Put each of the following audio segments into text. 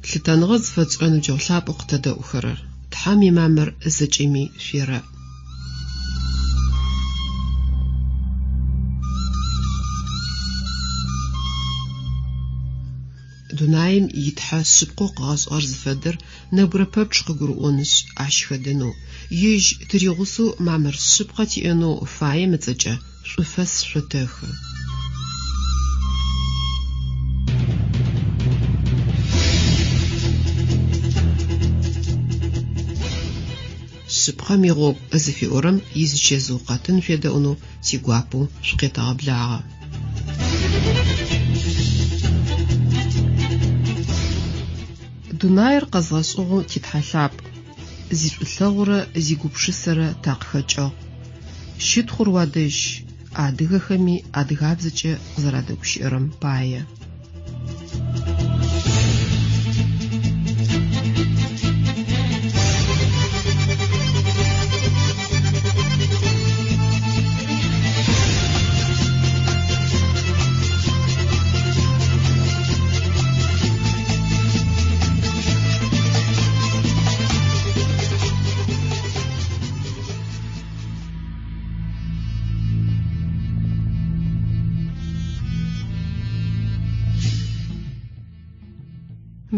Лъытаныгъэ зыфэцӏонэу джэулъапӏэу къытэдэӏухэрэр. Тхьам имамэр зэкӏэми шъуерэп. Дунаим итхьэ шъыпкъэу къыгъэшӏэгъэр зыфэдэр нэбгырэ пэпчъ къыгурыӏонышъ ащхэдэнэу. Ежь тыригъусэу мамэр шъыпкъэ тиӏэнэу фаем ыцӏэкӏэ шӏуфэс шъотэхы. Шъыпкъэм игъогу зыфиӏорэм изычезыукъэтын федэӏунэу тигуапэу шъукъетэгъэблагъэ. Дунаир къэзгъэшӏыгъэу титхьэлъапӏ. Зишӏулъэгъурэ зигупшысэрэ такъхэкӏыгъ. Щытхъур уадэжь адыгэхэми адыгабзэкӏэ къызэрадэгущыӏэрэм пае.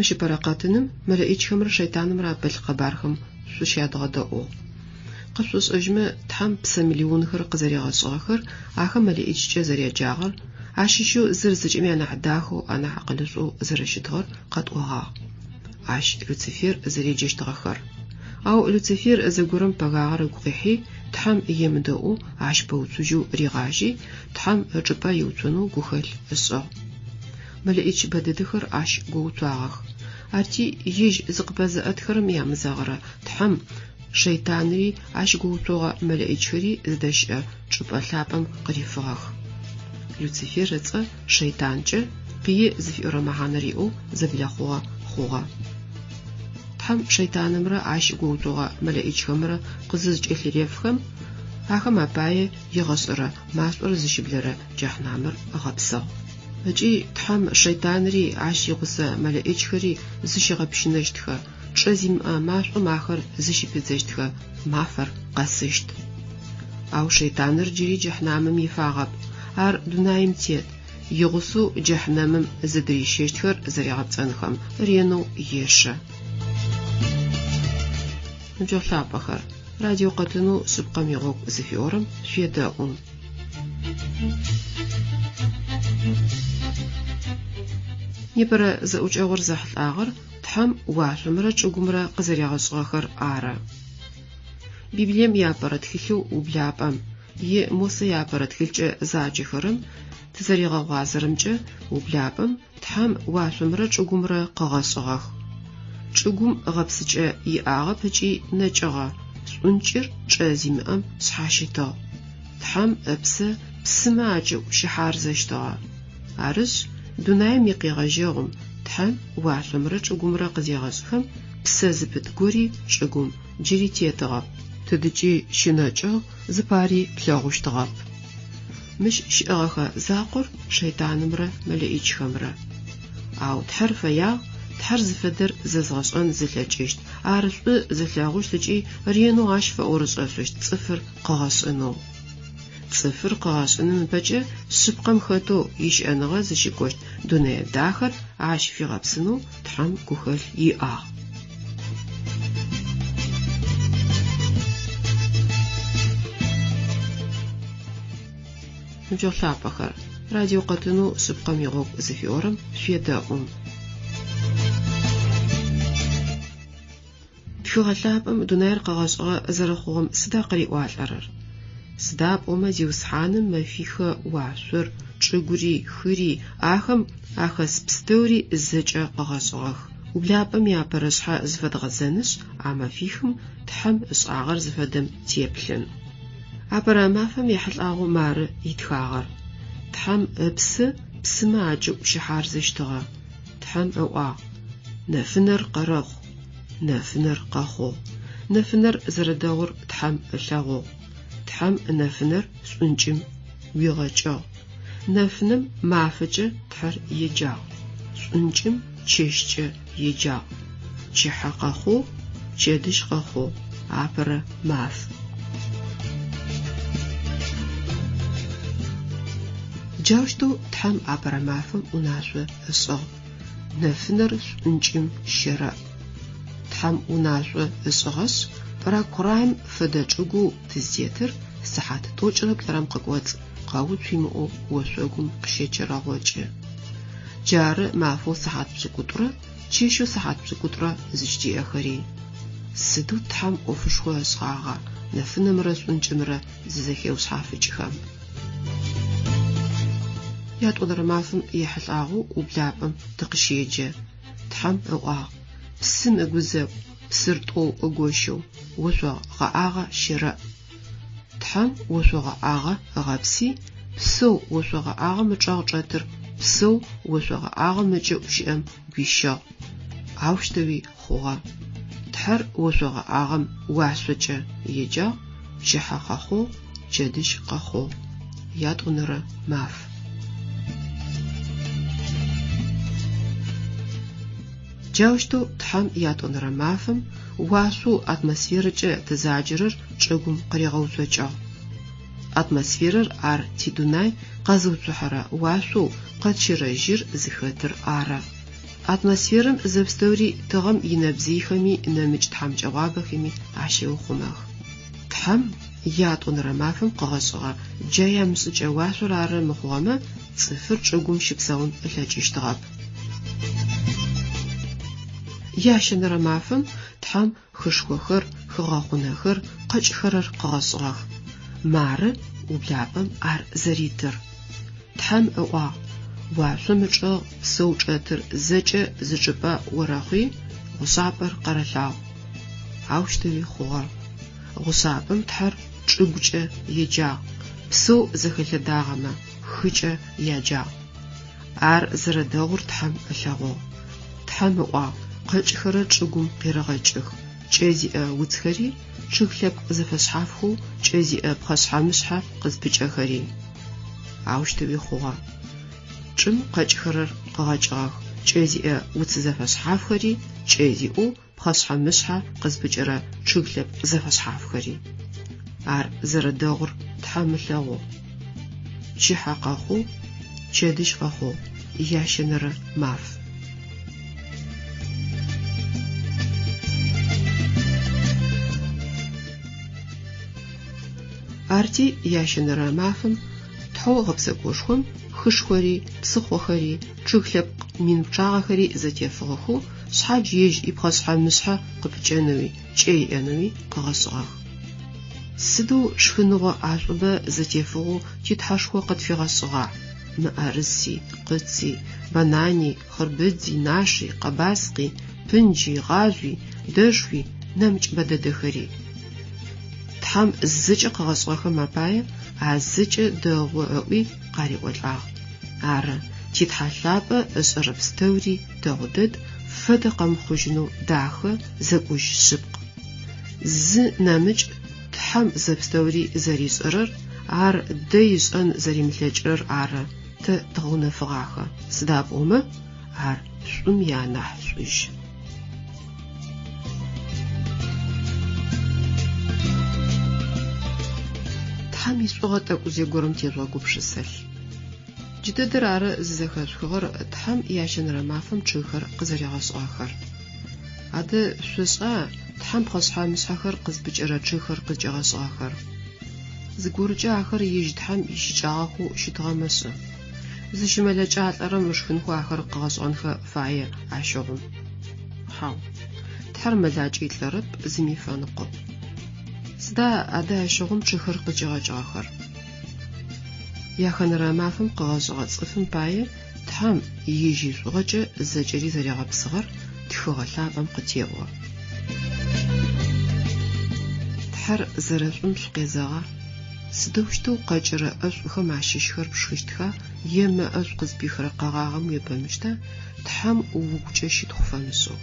Мыщыпэрэ-къэтыным мэлэӏикӏхэмрэ шэйтанымрэ апэл къэбархэм шъущадгъэдэӏугъ. Къышъушӏэжьмэ тхьам псэ миллионхэр къызэригъэшӏыгъэхэр ахэм мэлэӏикӏкӏэ зэреджагъэр, ащыщэу зыр зэкӏэми анахь дахэу анахь акъылышӏоу зэрэщытыгъэр къэтӏогъагъ. Ащ Люцифер зэреджэщтыгъэхэр. Ау Люцифер зэгорэм пэгагъэр ыгу къихьи тхьам емыдэӏу ащ пэуцужьэу ригъажьи тхьам чӏыпӏэ иуцонэу гухэлъ ышӏыгъ. Мэлэӏикӏ бэдэдэхэр ащ гоуцуагъэх. Арти ежь зыкъыпэзыӏэтхэрэм ямызагъэрэ тхьам шэйтанри ащ гоуцогъэ мэлэӏикӏхэри зыдэщыӏэ чӏыпӏэ лъапӏэм къырифыгъэх. Люцифер ыцӏэ шэйтанкӏэ пые зыфиӏорэ мэхьанэр иӏэу зэблэхъугъэ хъугъэ. Тхьам шэйтанымрэ ащ гоуцогъэ мэлэӏикӏхэмрэ къызызкӏэлъырефхэм ахэм апае игъэшӏэрэ машӏор зыщыблэрэ джахьнамыр ыгъэпсыгъ. Ыкӏи тхьам шэйтанри ащ игъусэ мэлэӏикӏхэри зыщигъэпщынэщтхэ, чӏэ зимыӏэ машӏом ахэр зыщипыдзэщтхэ, мафэр къэсыщт. Ау шэйтаныр джыри джахьнамым ифагъэп. Ар дунаим тет. Игъусэу джахьнамым зыдрищэщтхэр зэригъэпцӏэнхэм ренэу ешэ. Джэулъапӏэхэр. Радио къэтынэу шъыпкъэм игъогу зыфиӏорэм шъуедэӏу. Непэрэ зэӏукӏэгъур зэхьылӏагъэр тхьам уашъомрэ чӏыгумрэ къызэригъэшӏыгъэхэр ары. Библием япэрэ тхылъэу ублапӏэм е Мосе япэрэ тхылъкӏэ заджэхэрэм тызэригъэгъуазэрэмкӏэ ублапӏэм тхьам уашъомрэ чӏыгумрэ къыгъэшӏыгъэх. Чӏыгум гъэпсыкӏэ иӏагъэп ыкӏи нэкӏыгъэ. Шӏункӏыр чӏэ зимыӏэм шъхьащытыгъ. Тхьам ыпсэ псымэ акӏэу щыхьарзэщтыгъэ. Арышъ дунаим икъигъэжьэгъум тхьам уашъомрэ чӏыгумрэ къызегъэшӏхэм псэ зыпыт гори чӏыгум джыри тетыгъэп. Тыдыкӏи щынэкӏыгъ зыпари плъэгъущтыгъэп. Мыщ щыӏыгъэхэ закъор шэйтанымрэ мэлэӏикӏхэмрэ. Ау тхьэр фэягъ, тхьэр зыфэдэр зэзгъэшӏэн зылъэкӏыщт. Арышӏу зылъэгъущт ыкӏи ренэу ащ фэӏорышӏэшъущт цӏыфыр къыгъэшӏэнэу. Цӏыфыр къыгъэшӏэным ыпэкӏэ шъыпкъэм хэтэу ищыӏэныгъэ зыщыкӏощт. Дунэе дахэр ащ фигъэпсынэу тхьам гухэлъ иӏагъ. Джэулъапӏэхэр. Радио къэтынэу шъыпкъэм игъогу зыфиӏорэм шъуедэӏу. Тхыгъэ лъапӏэм дунаир къэгъэшӏыгъэ зэрэхъугъэм сыда къыриӏуалӏэрэр? Сыда пӏомэ зиусхьаным мэфихэ уашъор, чӏыгури, хыри ахэм ахэс пстэури зэкӏэ къыгъэшӏыгъэх. Ублапӏэм япэрышъхьэ зыфэдгъэзэнышъ а мэфихым тхьэм ышӏагъэр зыфэдэм теплъын. Апэрэ мафэм ехьылӏагъэу мары итхагъэр. Тхьам ыпсы псымэ акӏэу щыхьарзэщтыгъэ. Тхьам ыӏуагъ. Нэфынэр къэрэхъу. Нэфынэр къэхъугъ. Нэфынэр зэрэдэгъур тхьам ылъэгъугъ. Тхьам нэфынэр шӏункӏым уигъэкӏыгъ. Нэфыным мафэкӏэ тхьэр еджагъ. Шӏункӏым чэщкӏэ еджагъ. Чыхьэ къэхъу, чэдыжь къэхъу, апэрэ маф. Джаущтэу тхьэм апэрэ мафэм унашъо ышӏыгъ. Нэфынэр шӏункӏым щэрэӏ. Тхьэм унашъо ышӏыгъэшъ прокураем фэдэ чӏыгу тыздетыр сыхьат тӏокӏрэ плӏэрэм къыкӏоцӏ. Къауцуимыӏэу ошъогум къыщечэрэгъокӏы. Джары мафэу сыхьат пшӏыкӏутӏурэ, чэщэу сыхьат пшӏыкӏутӏурэ зыщыдиӏэхэри. Сыдэу тхьэм ӏофышхо ышӏагъа нэфынэмрэ шӏункӏымрэ зызэхеушъхьафыкӏхэм. Ятӏонэрэ мафэм ехьылӏагъэу ублапӏэм тыкъыщеджэ. Тхьэм ыӏуагъ. Псым ыгузэӏу, псыр тӏоу ыгощэу, ошъогъэӏагъэ щэрэӏ. Тхьэм ошъогъэӏагъэ ыгъэпси, псэу ошъогъэӏагъэ мычӏэгъ чӏэтыр, псэу ошъогъэӏагъэ мыкӏэу щыӏэм гуищэгъу. Аущтэуи хъугъэ. Тхьэр ошъогъэӏагъэм уашъокӏэ еджагъ, пчыхьэ къэхъу, чэдыжь къэхъу. Ятӏонэрэ маф. Джаущтэу тхьэм ятӏонэрэ мафэм уашъоу атмосферэкӏэ тызаджэрэр чӏыгум къырегъэуцокӏыгъ. Атмосферэр ар тидунай къэзыуцухьэрэ уашъоу къэтщэрэжьыр зыхэтыр ары. Атмосферэм зэпстэури тыгъэм инэбзыйхэми нэмыкӏ тхьамыкӏэгъуабэхэми ащеухъумэх. Тхьэм ятӏонэрэ мафэм къыгъэшӏыгъэ джа ямышӏыкӏэ уашъор ары мыхъугъэмэ цӏыфыр чӏыгум щыпсэун ылъэкӏыщтыгъэп. Ящэнэрэ мафэм тхьэм хышхохэр, хыгъэхъунэхэр, къэкӏхэрэр къыгъэшӏыгъэх. Мары ублапӏэм ар зэритыр. Тхьэм ыӏуагъ. Уашъо мычӏэгъ, псэу чӏэтыр зэкӏэ зычӏыпӏэ орэхъуи, гъушъапӏэр къэрэлъагъу. Аущтэуи хъугъэ. Гъушъапӏэм тхьэр чӏыгукӏэ еджагъ. Псэу зэхэлъэдагъэмэ хыкӏэ яджагъ. Ар зэрэдэгъур тхьэм ылъэгъугъ. Тхьэм ыӏуагъ. Къэкӏхэрэ чӏыгум къирэгъэкӏых. Кӏэ зиӏэ уцхэри, чъыг лъэпкъ зэфэшъхьафхэу, кӏэ зиӏэ пхъэшъхьамышъхьэ къызпыкӏэхэри. Аущтэуи хъугъэ. Чӏым къэкӏхэрэр къыгъэкӏыгъэх. Кӏэ зиӏэ уц зэфэшъхьафхэри, кӏэ зиӏэу пхъэшъхьамышъхьэ къызпыкӏэрэ чъыг лъэпкъ зэфэшъхьафхэри. Ар зэрэдэгъур тхьэм ылъэгъугъ. Пчыхьэ къэхъу, чэдыжь къэхъу. Ящэнэрэ маф. Арти ящэнэрэ мафэм тхьэу гъэпсэкӏошхом хышхори, псыхъохэри, чъыг лъэпкъ минпчъагъэхэри зэтефыгъэхэу шъхьадж ежь ипхъэшъхьамышъхьэ къыпыкӏэнэуи, кӏэ иӏэнэуи къыгъэшӏыгъэх. Сыдэу шхыныгъо ӏашӏубэ зэтефыгъэу титхьэшхо къытфигъэшӏыгъа? Мыӏэрыси, къыци, банани, хъырбыдзи, наши, къэбаскъи, пынджи, гъажъуи, дэшхуи, нэмыкӏ бэдэдэхэри. Тхьэм зыкӏэ къыгъэшӏыгъэхэм апае азыкӏэ дэгъу ыӏуи къариӏолӏагъ. Ары, титхьалъапӏэ ышӏэрэ пстэури дэгъу дэд, фэдэ къэмыхъужьынэу дахэ, зэкӏужь шъыпкъ. Зы нэмыкӏ тхьэм зэпстэури зэришӏырэр, ар дэ ишӏэн зэримылъэкӏырэр ары, тэ тыгъэунэфыгъахэ. Сыда пӏомэ? Ар шӏум ианахь шӏужь. Тхьэм ишӏугъэ тӏэкӏу зегорэм тешъогупшысэлъ. Джыдэдэр ары зызэхэшъухыгъэр тхьэм ящэнэрэ мафэм чъыгхэр къызэрегъэшӏыгъэхэр. Адэ шъошӏа тхьэм пхъэшъхьамышъхьэхэр къызпыкӏэрэ чъыгхэр къызкӏэгъэшӏыгъэхэр. Зыгорыкӏэ ахэр ежь тхьэм ищыкӏагъэхэу щытыгъэмэшӏы. Зыщымэлэкӏалӏэрэм ышхынхэу ахэр къыгъэшӏыгъэнхэ фае ащыгъум. Хьау, тхьэр мэлакӏэ илӏэрэп, зыми фэныкъоп. Сыда адэ ащыгъум чъыгхэр къыкӏэгъэкӏыгъэхэр? Яхэнэрэ мафэм къыгъэшӏыгъэ цӏыфым пае тхьэм ежь ишӏугъэкӏэ зэкӏэри зэрегъэпсыгъэр тхыгъэ лъапӏэм къытеӏо. Тхьэр зэрэшӏум шъукъезэгъа? Сыдэущтэу къэкӏырэ ӏэшӏухэм ащыщхэр пшхыщтха, емэ ӏэшӏу къызпихрэ къэгъагъэм уепэмыщта, тхьэм угукӏэ щитхъу фэмышӏыгъ.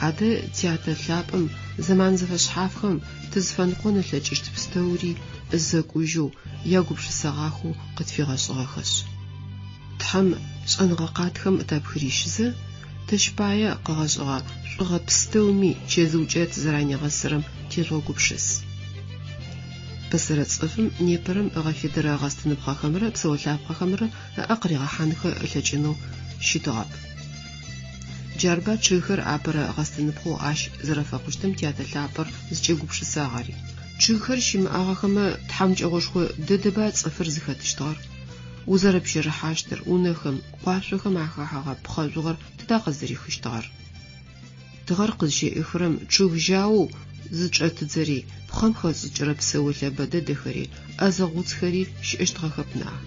Адэ театр лъапӏэм зэман зэфэшъхьафхэм тызфэныкъон ылъэкӏыщт пстэури зэкӏужьэу тышпая къыгъэшӏыгъэ шӏугъэ пстэуми чэзыукӏэ тызэранигъэсырэм тишӏогупшыс. Пасэрэ цӏыфым непэрым гъэфедэрэ гъэстыныпхъэхэмрэ псэолъапхъэхэмрэ къыригъэхьанхэ лъэкӏынэу щытыгъэп. Джарба чъыгхэр апэрэ гъэстыныпхъэу ащ зэрэфэхъущтым тятэлъапӏэр зыкӏэгупшысагъари. Чъыгхэр щимыӏагъэхэмэ тхьамкӏэгъошхо дэдэба цӏыфыр зыхэтыщтыгъэр. Узэрэпщэрыхьащтыр унэхэм, къуашъохэм ахахьэгъэ пхъэжъугъэр тыда къызэрихыщтыгъэр. Тыгъэр къызжеӏыхэрэм чъыг жьаоу зычӏэтыдзэри, пхъэм хэзыкӏэрэ псэолъэ дэдэхэри, ӏэзэгъуцхэри щыӏэщтыгъэхэп нахь.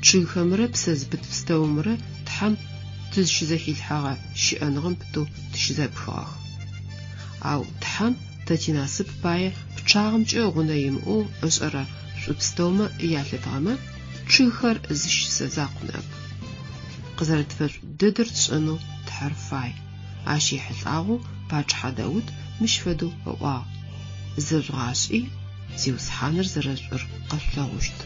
Чъыгхэмрэ псэ збыт пстэумрэ тхьэм тызщызэхилъхьагъэ щыӏэныгъэм пытэу тыщызэпхыгъэх. Ау тхьэм тэ тинасып пае пчъагъымкӏэ гъунэ имыӏэу ышӏэрэ шӏу пстэумэ ялъытыгъэмэ чъыгхэр зыщызэзакъунэп. Къызэрэтфэшӏу дэдэр тшӏэнэу тхьэр фай. Ащ ихьылӏагъэу Пачхьэ Дауд мыщ фэдэу ыӏуагъ. Зэжъугъашӏи зиусхьаныр зэрэшӏур къэшъулъэгъущт.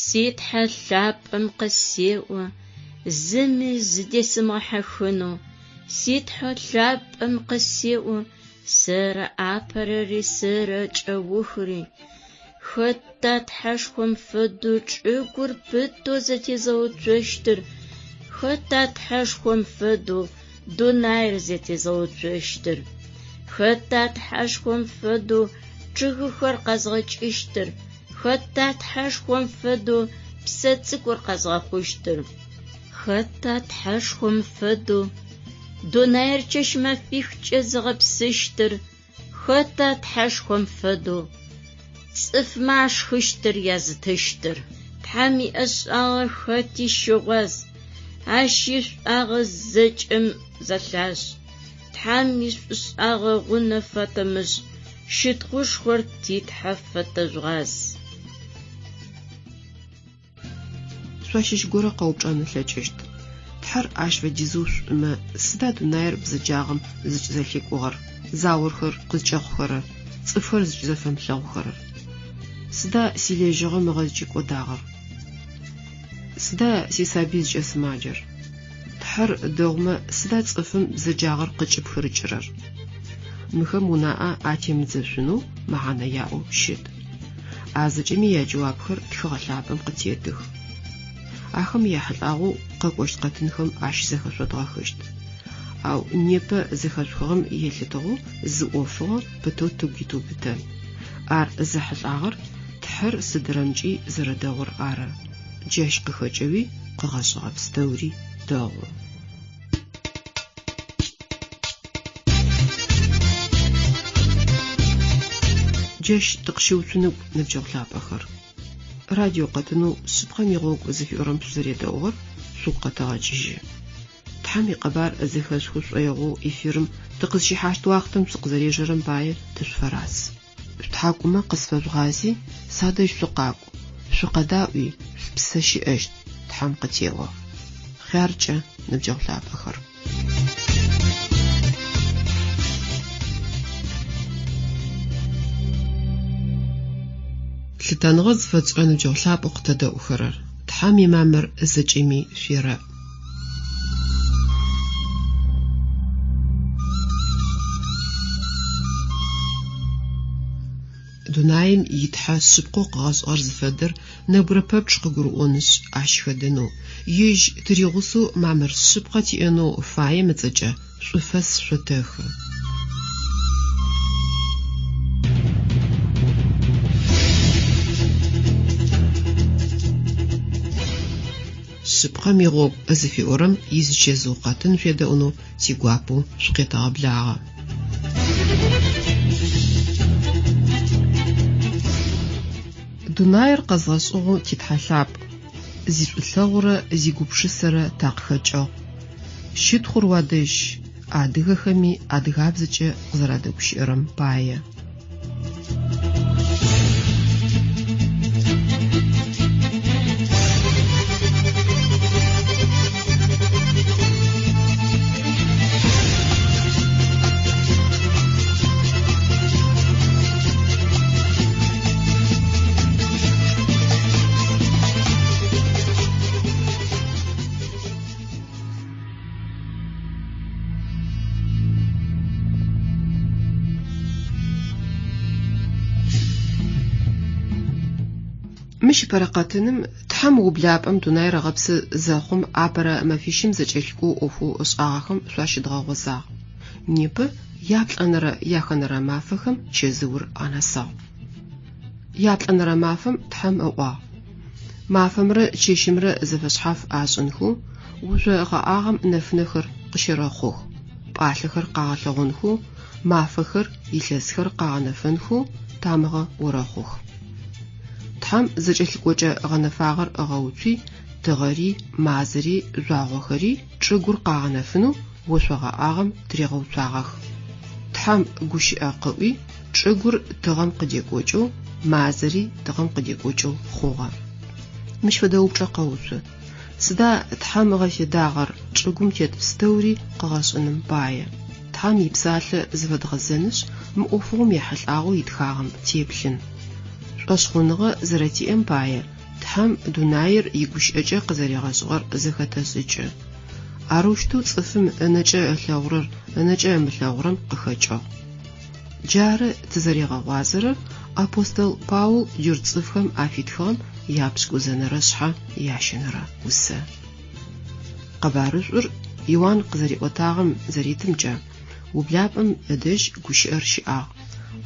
Ситхьэ лъапӏэм къысеӏо, зыми зыдесымыгъэхьэхынэу. Ситхьэ лъапӏэм къысеӏо, сэрэ апэрэри сэрэ кӏэухри. Хэта тхьэшхом фэдэу чӏыгур пытэу зэтезэуцощтыр? Хэта тхьэшхом фэдэу дунаир зэтезэуцощтыр? Хэта тхьэшхом фэдэу чъыгхэр къэзгъэкӏыщтыр? Хэта тхьэшхом фэдэу псэ цӏыкӏур къэзгъэхъущтыр? Хэта тхьэшхом фэдэу дунаир чэщмэфихкӏэ зыгъэпсыщтыр? Хэта тхьэшхом фэдэу цӏыф машхыщтыр язытэщтыр? Тхьэм иӏэшӏагъэ хэти щыгъуаз, ащ ишӏуагъэ зэкӏэм зэлъашъ. Тхьэм ишӏуагъэ гъунэ фэтэмышъ, щытхъушхор титхьэ фэтэжъугъаз. Шъуащыщ горэ къэупчӏэны лъэкӏыщт. Тхьэр ащ фэдизэу шӏумэ сыда дунаир бзэджагъэм зыкӏызэлъекӏугъэр, заурхэр къызкӏэхъухэрэр, цӏыфхэр зыкӏызэфэмылъэгъухэрэр? Сыда силэжьыгъэм ыгъэзыкӏекӏодагъэр? Сыда сисаби зыкӏэсымаджэр? Тхьэр дэгъумэ сыда цӏыфым бзэджагъэр къыкӏыпхырыкӏырэр? Мыхэм унаӏэ атемыдзэшъунэу мэхьанэ яӏэу щыт. А зэкӏэми яджэуапхэр тхыгъэ лъапӏэм къытетых. Ахэм яхьылӏагъэу къэкӏощт къэтынхэм ащ зэхэшъодгъэхэщт. Ау непэ зэхэшъухэм елъытыгъэу зы ӏофыгъэ пытэу тыгуитӏу пытэ. Ар зэхьылӏагъэр тхьэр сыдэрэмкӏи зэрэдэгъур ары. Джащ къыхэкӏэуи къыгъэшӏыгъэ пстэури дэгъу. Джащ тыкъыщиуцунэу ныбджэгъу лъапӏэхэр. Радио къэтынэу шъыпкъэм игъогу зыфиӏорэм шъузэредэгъугъэр шъугу къэтэгъэкӏыжьы. Тхьэм иқъэбар зыхэшъу шӏоигъу эфирым тыкъызщихьащт уахътэм шъукъызэрежьэрэм пае тышъуфэрас. Шъутхьакӏумэ къысфэжъугъази садэжь шъукъакӏу, шъукъэдаӏуи, шъупсэ щыӏэщт, тхьэм къытеӏо. Хъяркӏэ ныбджэгъу лъапӏэхэр. Лъытэныгъэ зыфэцӏрэ ныбджэгъу лъапӏэу къытэдэӏухэрэр. Тхьэм имамэр зэкӏэми шъуерэ. Дунаим итхьэ шъыпкъэу къыгъэшӏыгъэр зыфэдэр нэбгырэ пэпчъ къыгурыӏонышъ ащ хэдэнэу. Ежь тыригъусэу мамэр шъыпкъэ тиӏэнэу фаем ыцӏэкӏэ шъуфэс шъотэхы. Шъыпкъэм игъогу зыфиӏорэм изычезыу къэтын шъуедэӏунэу сигуапэу шъукъетэгъэблагъэ. Дунаир къэзгъэшӏыгъэу титхьэлъапӏ. Зишӏулъэгъурэ зигупшысэрэ такъхэкӏыгъ. Щытхъур уадэжь адыгэхэми адыгабзэкӏэ къызэрадэгущыӏэрэм пае. مش برقتنم تحم وبلابم دوناير غبس زخم عبر ما فيشم زجلكو أوفو أصعاهم شاش دغوزا نيب يابل أنرا ياخنرا مافهم تشزور أنا صا يابل أنرا مافهم تحم أوا مافمر تشيشمر زفشحف أشنخو وجغاهم نفنخر قشراخو بالخر قاغلغنخو مافخر يلسخر قاغنفنخو تامغا وراخوخ تحم زجلكوجا غنفاغر أغاوتي تغري مازري زواغوخري تشغور قاغنفنو وشغاهم تريغوتاغخ تحم غوشي أقوي تشغور تغم قديكوجو مازري تغم قديكوجو خوغا مش فداوبشا قوسو سدا تحم غشي داغر تشغوم تيت ستوري قغاشنم بايا تحم يبسال زفدغزنش مؤفوم يحلقاغو يتخاغم تيبلن أشخونغا زرتي أمبايا تحم دوناير يقوش قزريغاشغر زخاتسجة أروشتو تصفم أنجا أثلاورر أنجا أمثلاورم قخجا جار تزريغا وازر أبوستل باول يرتصفهم أفيدخم يابشكو زنرشحة ياشنرا وسا قبارشور يوان قزري وطاغم زريتمجا وبلابم أدج قوشئر شئاغ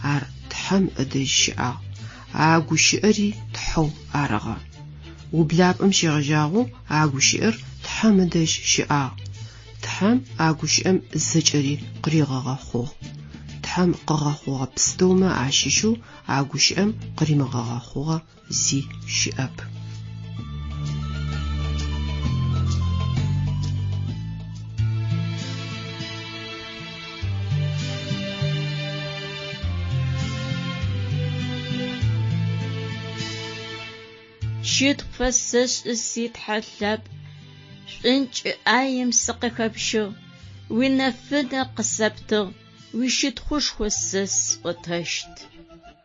عار تحم أدج شئاغ عاقوشئري تحو عرغا وبلابم شغجاغو عاقوشئر تحم أدج شئاغ تحم عاقوشئم الزجري قريغا خو تحم قغا خوغا بستوما عاشيشو عاقوشئم قريمغا خوغا زي شئاب شيت فسش السيد حلاب شنج أيام سقكبشو ونفدا قصبتو وشيت خوش خسس وتشت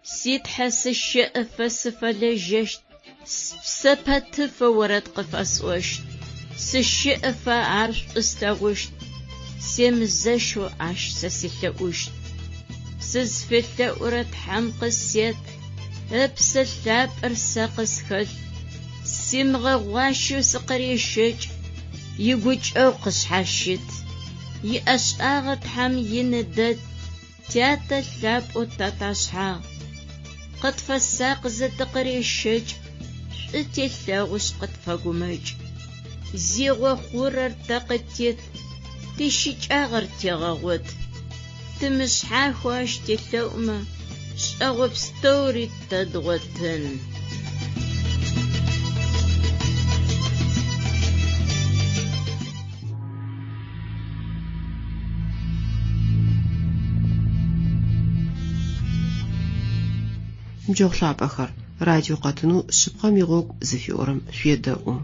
سيد حسش فسفل جشت سبت فورد قفص وشت سشئ فعرش استوشت سيمزشو عش سسلوشت سزفل ورد حمق السيد ابسلاب ارساقس خل سيمغ واشو سقريشج يقوج اوقس حشت يأشاغت حم يندد تياتا لاب وتاتاشها قد فساق زد قريشج اتلاوش قد فقمج زيغو خورر تاقتيت تشيج اغر تيغاوت تمشحا خواش تلوما شغب ستوري تدغتن مجوخلاب أخر راديو قطنو شبقا ميغوك زفيورم شويداؤم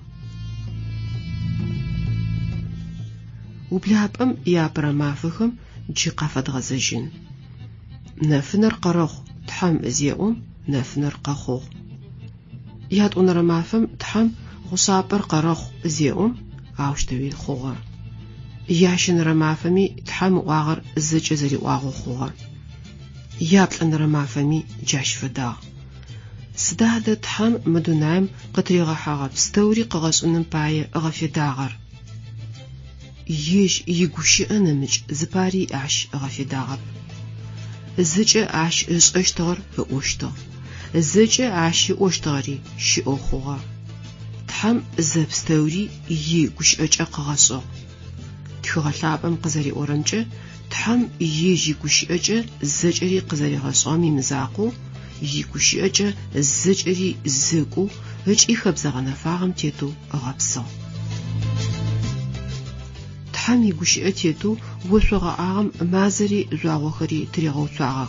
وبلابم يابرا مافخم جي قافت غزجين نفنر قرخ تحم زيؤم نفنر قخو ياد أنر مافم تحم غصابر قرخ زيؤم عاوشتوي خوغا ياشن رمافمي تحم واغر زج زري واغو خوغا يابل أنر مافمي جاش فدا سداد تحم مدونايم قطريغا حاغب ستوري قغاش أنم باي غفي داغر يش يقوشي أنمج زباري عش غفي داغب زج عش إش أشتغر بأوشتغ زج عش أشتغري شي أخوغا تحم زب ستوري يقوش أج أقغاسو تخغلابم قزري أورنجة تحم يجي قوش أج زجري قزري غصامي مزاقو يقوش أج زجري زقو هج إخبزغنا فاغم تيتو أغبصو تحم يقوش أتيتو وشغا آغم مازري زواغوخري تريغو سواغ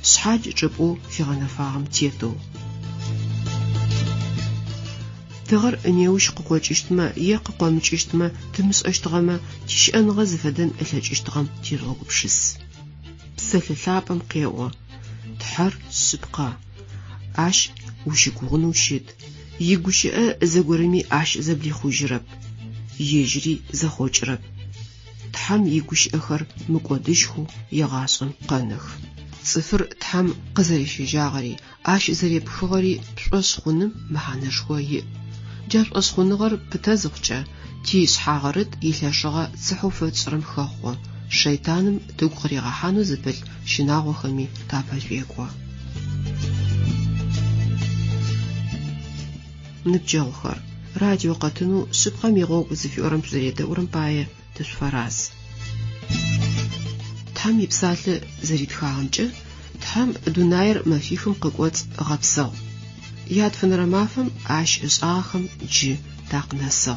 شحاج جبو في غنا فاغم تيتو تغر نيوش قوش اشتما يق قومش اشتما تمس اشتغما تش انغز فدن الاج اشتغم تيرغو بشس بسلثابم قيوة تحر سبقا عش وشكوغن وشيد يقوشئ زغورمي عش زبلي خوجرب يجري زخوجرب تحم يقوش اخر مقودشخو يغاسم قانخ صفر تحم قزريش جاغري عاش زريب خغري بشوش خونم مهانش خوي جاش أسخونغر بتزغجة تيش حاغرت يلاشغا صحوفة صرم خاخوة شيطانم تقري غحانو زبل شناغو خمي تابج بيقوا نبجوخر راديو قطنو شبقا ميغوغ زفي أورم زريدة أورم باية تشفراز تحم يبسال زريد خاغمجة تحم دوناير مفيفم ققوت غبسو ياد فنرمافم عاش إشاخم جي تاقنسو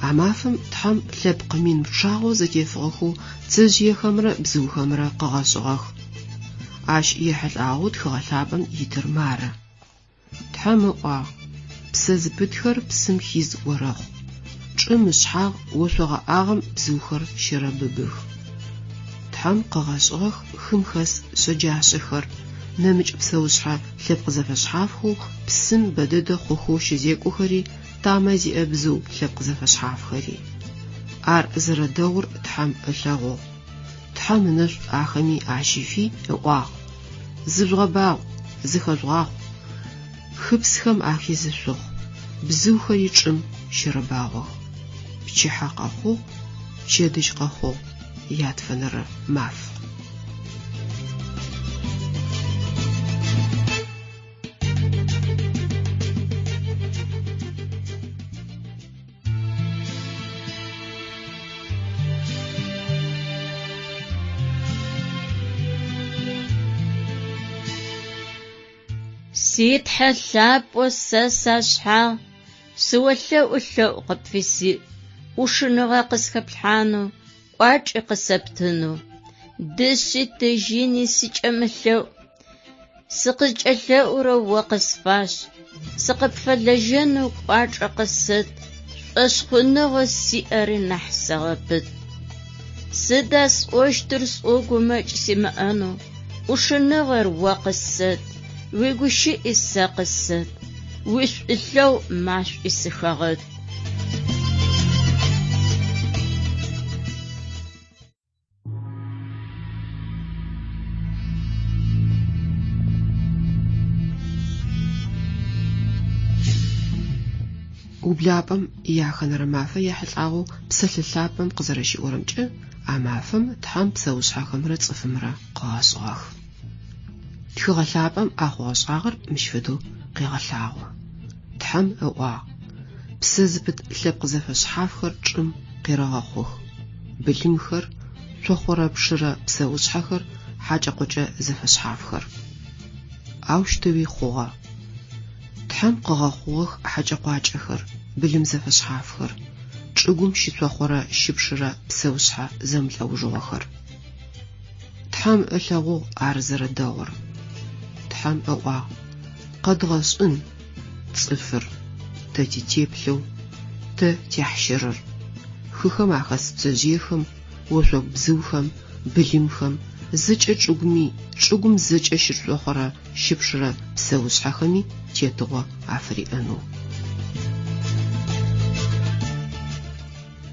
عمافم تحم لبق من بشاغو زكيفغخو تزجي خمرة بزو خمرة قغاشغخ عاش يحل عاود خغلابم يترمارة تحم وقع بسز بتخر بسم خيز ورخ تشمش حاغ وشغ آغم بزوخر شرببخ تحم قغاشغخ خمخس شجاشخر نمج بسوشها لبق زفشحافخو بسم بدد خوخو شزيكو خري تامزي أبزو لبق زفشحاف خري ار زر دور تحم أشاغو تحم نش آخمي عشيفي واغ زبغباغ زخجغاغ خبسخم آخي زشوخ بزو خري تشم شرباغو بچي حاقاخو چيدش قاخو ياد فنر ماف سيد حلاب وساساشحا سوالله ألله قبفسي وشنغا قسكبحانو واج قسبتنو دشي تجيني سيجملو سقج الله أروا قسفاش سقب فلجنو واج قسد أشخنغ السيئر نحسغبت سداس واشترس أوغمج سمأنو وشنغر وقسد ويقوشي إسا قسد ويش إلو ماش إسخاغد وبلابم ياخنر مافا يحلقاغو بسلسلابم قزرشي أورمجة عمافم تحم بسوشها خمرة صفمرة قاسغاخ تخغلابم أخوصاغر مشفدو قيغلاغو تحم أواغ بسزبت لبق زفشحافخر تشم قيرغاخوخ بلمخر شوخورا بشرا بسوشحخر حاجة قوجة زفشحافخر أوشتوي خوغا تحم قغاخوخ حاجة قواجخر بلم زفشحافخر تشغم شتوخورا شبشرا بسوشحا زملو جوخر تحم ألغو عرزر الدور تحم أواغ قد غصن تصفر تتيبلو تتحشرر خخم عخس تزيخم وشوك بزوخم بلمخم زج تشغمي تشغم زج شتوخورا شبشرا بسوشحخمي تيتغو عفري أنو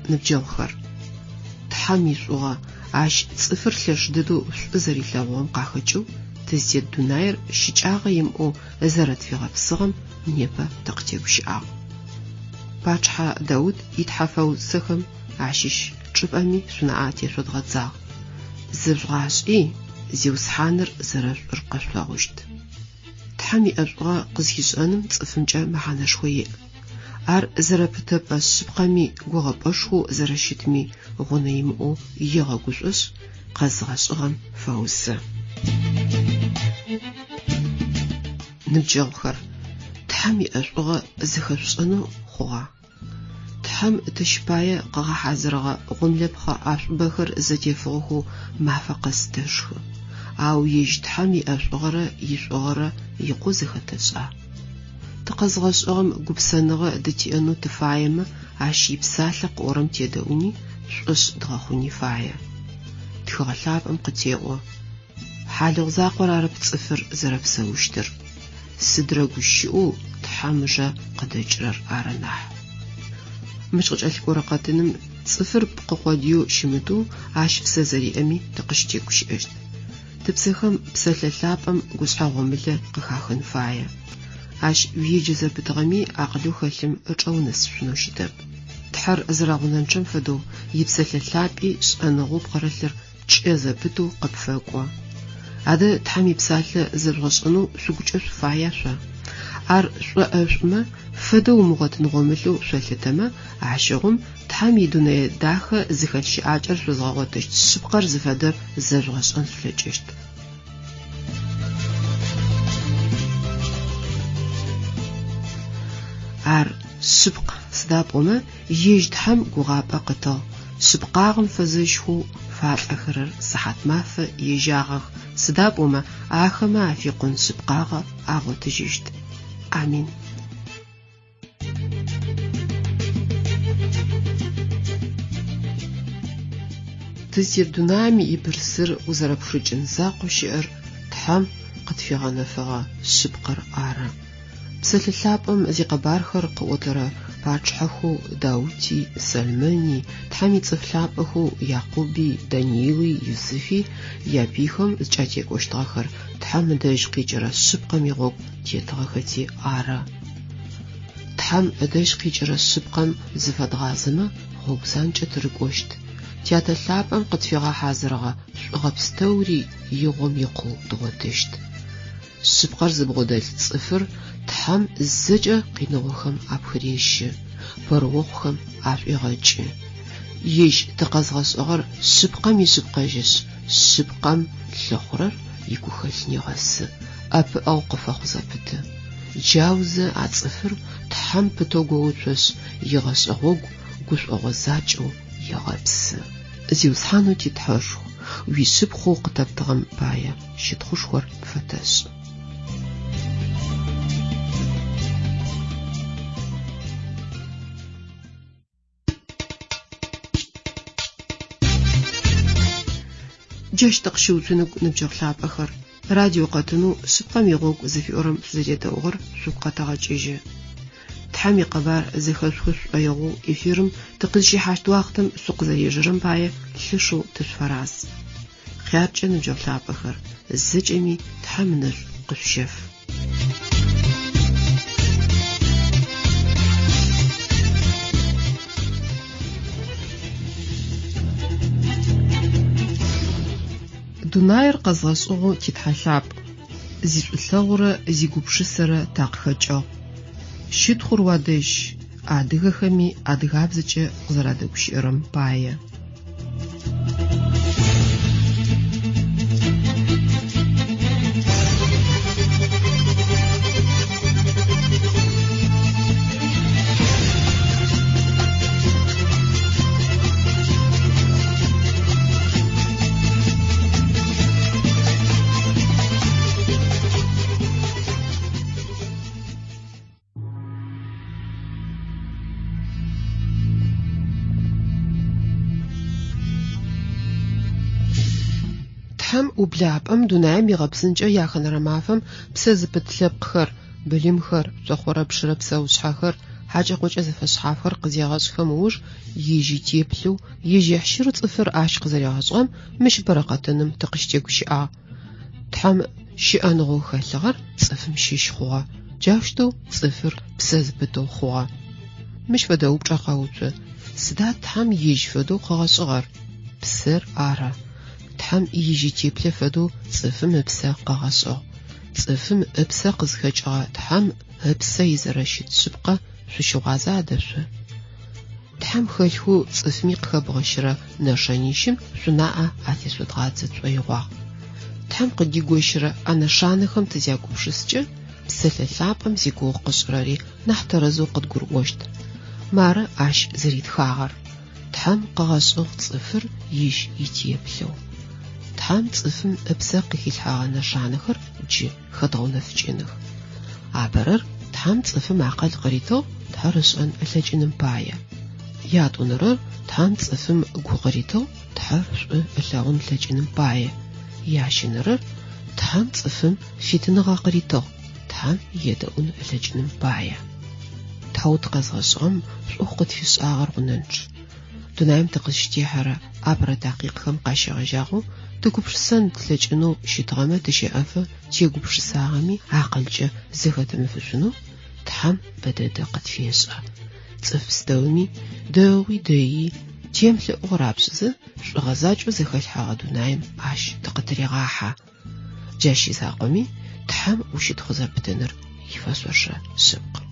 نبجوخر تحمي شوغا عاش صفر لشددو زري لغوم قاخجو تزيد دوناير شجاغ يمقو زرت في غبصغم نيبا تقتيب شعاغ باجحا داود يتحفاو سخم عشيش تشبأمي سنعات يشود غزاغ زرغاش زيوس حانر زرر رقش لاغوشت تحمي أجغا قزيش أنم تصفمجا معانا شوية ار زربتب الشبقامي غوغباشخو زرشتمي غنيمو يغاقوش قزغاشغم فوز نبجوخر تحمي أجغا زخشانو خوا تحم تشبايا قغا حزرغا غنلبخا عشبخر زجيفغو مافقس تشخ أو يجتحمي أجغرا يشغرا يقو زختشا تقزغشغم قبسانغا دتيانو تفايما عشي بسالق ورم تيداوني شوش دغاخوني فايا تخغلاب قتيقو حالغ زاقور عرب تصفر زرب سوشتر سدرقو الشئو تحامجا قدجرر عرناح مشغج الكورقاتنم صفر بقواديو شمتو عاش في سازري أمي تقشتيكو شئشت тыпсыхэм псэлъэлъапӏэм гушъхьэгъомылэ къыхахын фае. Ащ уеджэ зэпытыгъэми акъылу хэлъым ычӏэу нэсшъунэу щытэп. Тхьэр зырагъунэнчъэм фэдэу ипсэлъэлъапӏи шӏэныгъоу пхъэрэлъыр чӏэ зэпытэу къыпфэкӏо. Адэ тхьэм ипсалъэ зэбгъэшӏэнэу шъугукӏэ шъуфая шъо. Ар шӏоӏэшӏумэ фэдэу умыгъотыныгъомылъэу шъолъытэмэ ащыгъум тхьэм идунэе дахэ зыхэлъ щыӏакӏэр шъузгъэгъотэщт, шъыпкъэр зыфэдэр зэбгъэшӏэн шъулъэкӏыщт. Ар шъыпкъ сыдапӏомэ ежь тхьэм гугъапӏэ къытыгъ. Шъыпкъагъым фэзэщхъу фалӏэхэрэр сыхьат мафэ ежьагъэх. Сыдапӏомэ ахэмэ афикъун шъыпкъагъэ агъотыжьыщт. Амин. Тызер дунаим ибырсыр узэрэпхыкӏын закъоу щыӏэр тхьэм къытфигъэнэфыгъэ шъыпкъэр ары. Псэлъэлъапӏэм зикъэбархэр къыӏотэрэ пачхьэхэу Даути, Сальмэни, тхьэм ицӏыф лъапӏэхэу Якъуби, Даниили, Юсыфи япихэм зыкӏатекӏощтыгъэхэр тхьэм ыдэжь къикӏырэ шъыпкъэм игъогу тетыгъэхэти ары. Тхьэм ыдэжь къикӏырэ шъыпкъэм зыфэдгъазэмэ гъогу занкӏэ тырыкӏощт. Тятэ лъапӏэм къытфигъэхьазырыгъэ шӏугъэпстэури игъом икъоу дгъотыщт. Шъыпкъэр зыбгъодэлъ цӏыфыр тхьэм зэкӏэ къиныгъохэм апхырещы, пэрыохъухэм ашӏуегъэкӏы. Ежь тыкъэзгъэшӏыгъэр шъыпкъэм ишъыпкъэжьышъ, шъыпкъэм лъыхъурэр игухэлънигъэсы, ӏэпыӏэу къыфэхъу зэпыты. Джаузэ ацӏыфыр тхьэм пытэу гоуцошъ, игъэшӏэгъогу гушӏогъо закӏэу егъэпсы. Зиусхьанэу титхьэшху, уишъыпхъоу къытэптыгъэм пае щытхъушхор пфэтэшӏ. Джащ тыкъыщыуцунэу ныбджэгъу лъапӏэхэр. Радио къэтынэу шъыпкъэм игъогу зыфиӏорэм шъузэдедэӏугъэр шъугу къэтэгъэкӏыжьы. Тхьэм икъэбар зэхэшъу шӏоигъу эфирым тыкъызщихьащт уахътэм шъукъызэежьэрэм пае лъышэу тышъуфэраз. Хъяркӏэ ныбджэгъу лъапӏэхэр, зэкӏэми тхьэм ынэшӏу къышъущэф. Дунаир къэзгъэшӏыгъэу титхьэлъапӏ. Зишӏулъэгъурэ зигупшысэрэ такъхэкӏыгъ. Щытхъур уадэжь адыгэхэми адыгабзэкӏэ къызэрадэгущыӏэрэм пае. Тхьэм ублапӏэм дунаим игъэпсынкӏэ яхэнэрэ мафэм псэ зыпыт лъэпкъхэр, былымхэр, шъохъорэ пшырэ псэушъхьэхэр, хьакӏэ-къокӏэ зэфэшъхьафхэр къызегъэшӏхэм ыуж ежьи теплъэу, ежьи хьщыр цӏыфыр ащ къызэрегъэшӏэм мыщ бэрэ-къэтыным тыкъыщытегущыӏагъ. Тхьэм щыӏэныгъэу хэлъыгъэр цӏыфым щыщ хъугъэ. Джащтэу цӏыфыр псэ зыпытэу хъугъэ. Мыщ фэдэ упчӏэ къэуцо. Сыда тхьэм ежь фэдэу къэгъэшӏыгъэр? Псыр ары. Тхьэм ежьи теплъэ фэдэу цӏыфым ыпсэ къэгъэшӏыгъ. Цӏыфым ыпсэ къызхэкӏыгъэ тхьэм ыпсэ изэрэщыт шъыпкъэ шъущыгъуазэ адэшъо. Тхьэм хэлъху цӏыфми къыхэбгъэщырэ нэшэнищым шъунаӏэ атешъодгъадзэ цӏоигъуагъ. Тхьэм къыдигощырэ ӏэнэшанэхэм тызягупшыскӏэ псэлъэлъапӏэм зигугъу къышӏырэри нахь тэрэзэу къыдгурыӏощт. Мары ащ зэритхагъэр. Тхьэм къэгъэшӏыгъ цӏыфыр ижь итеплъэу. Тхьэм цӏыфым ыпсэ къыхилъхьагъэ нэшанэхэр джы хэдгъэунэфыкӏыных. Апэрэр тхьэм цӏыфым акъэл къыритыгъ тхьэр ышӏэн ылъэкӏыным пае. Ятӏонэрэр тхьэм цӏыфым гу къыритыгъ тхьэр шӏу ылъэгъун ылъэкӏыным пае. Ящэнэрэр тхьэм цӏыфым фитыныгъэ къыритыгъ тхьэм едэӏун ылъэкӏыным пае. Тхьэу тыкъэзгъэшӏыгъэм шӏух къытфишӏагъэр хъунэнч. دونايم تقشتيحرا أبرا دقيقهم قاشغجاغو تكوبشسن تلجنو شيتغامة تشيأفة تيغوبشساغمي عقلجة زغتم فشنو تحم بدأ قد فيسا تفستومي دوي داي تيمل أغرابسز شغزاج وزخل حاغ دونايم عاش تقدريغاحا جاشي ساقمي تحم وشيت خزر بتنر يفاسوشا سبق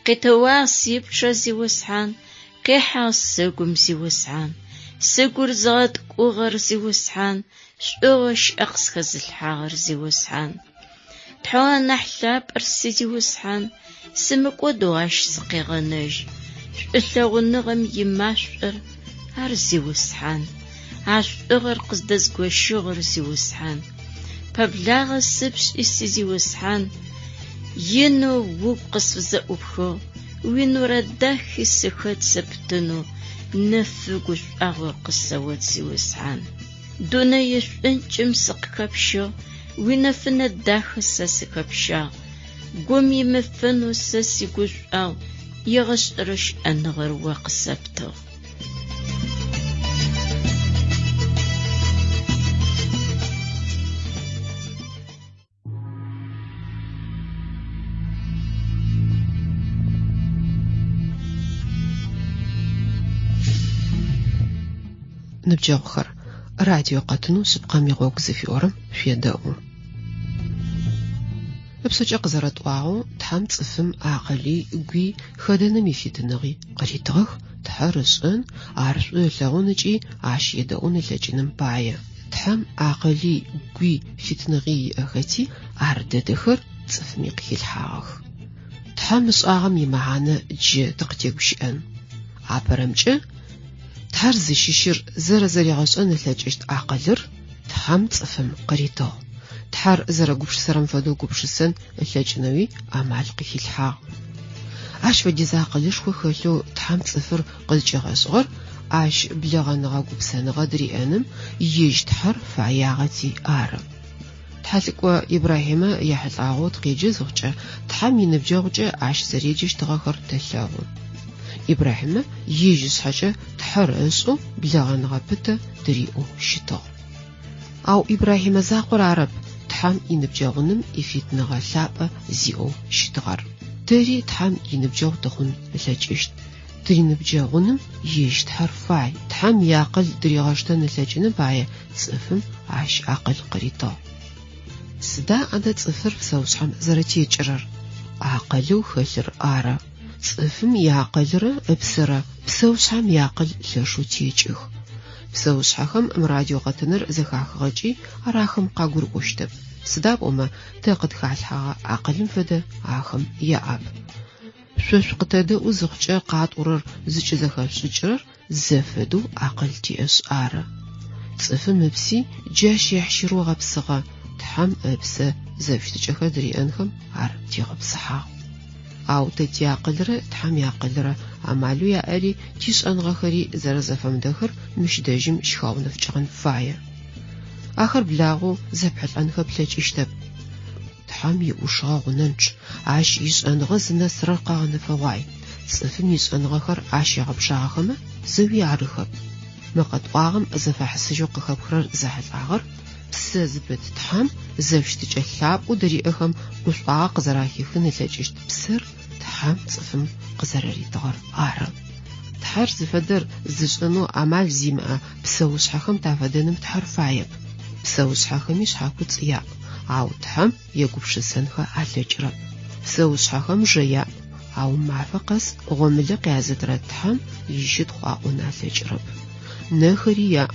قطوار سيبشا زيوسحان قيحا سيقوم زيوسحان سيقور زغد قوغر زيوسحان شؤغش أقس خزل حاغر زيوسحان تحوان نحلاب أرسي زيوسحان سمك ودواش سقيغنج شؤلاغ نغم يماشر هر زيوسحان عاش أغر قصدز قوشوغر زيوسحان ببلاغ السبش إسي زيوسحان ينو وقص زأبخو وينو رداخ السخوت سبتنو نفقش أغر قصوات زيوسحان دونا يشنجم سقكبشو وينفن الداخ سسكبشا قومي مفنو سسيقش أو يغشرش أنغر وقصبتو نبجاوخر راديو قطنو سبقا ميغوك زفيورم فيداو بسوچا قزرت واعو تحم صفم عقلي قوي خدنا ميفيتنغي قريتغخ تحرسن عرش لغونجي عاش يداون لجنم بايا تحم عقلي قوي فيتنغي اختي عرددخر صفمي قيل حاغ تحم صاغم يمعانا جي تقتيق بشأن عبرمجه تحر زشيشير زرزري غشان لجشت عقلر تحم صفم قريتو تحر زرا قبش سرم فدو قبش سن لجنوي أمال قيل حاغ عاش وديزا قلش وخلو تحم صفر قلش غصغر عاش بلغنغا قبسانغا دري أنم يج تحر فعياغتي آرم تحلقوا إبراهيم يحلقوا تقيجي زغجة تحم ينبجوغجة عاش زريجش تغاخر تلاغون إبراهيم يجيس حاجة تحرسو بلغنغا بتا دريئو شتو أو إبراهيم زاقر عرب تحم ينبجوغنم إفيتنغا لابا زيئو شتغر تري تحم ينبجوغ تخون لجشت تري نبجوغنم يجت حرفاي تحم ياقل دريغاشتن لجن باية صفم عاش عقل قريطو سدا عدد صفر بسوسحم زرتي يجرر عقلو خسر آرا صفم يعقلر ابسرا بسوسحم يعقل لشو تيجيخ بسوسحم مراديو قطنر زخاخ غجي أراخم قاقور قشتب سدا بوما تاقد خالحا عقل فدا عاخم يعب شوش قتادا وزغجا قاعد أورر زيش زخاف شجرر زفدو عقل تيس آرا صفم ابسي جاش يحشرو غبسغا تحم ابسا زفشتجخا دري أنخم عر تيغبسحا أو تتياقلرة تحم ياقلرة عمالو يا أري تيس أنغخري زرزفم دخر مش داجم شخاو نفجغن فايا آخر بلاغو زبحت أنخ بلاج اشتب تحم يوشغا غننش عاش يس أنغز نسر قاغن فواي صفم يس أنغخر عاش يغبشاغم زوي عرخب مقد واغم زفح سجو قخبخرر زحل عغر بسزبت تحم زفشتج اللعب ودري أخم وشقاق قزراكي خن لجشت بسر تحم صفم قزراري تغر آرم تحر زفدر زشنو عمال زيمة بسوش حخم تافدنم تحر فايب بسوش حخميش حاكو تياب عاو تحم يقوبش سنخة عالجرب بسوش حخم جياب عاو معفقس غملق يازدر تحم يجد خواقنا عالجرب نخريا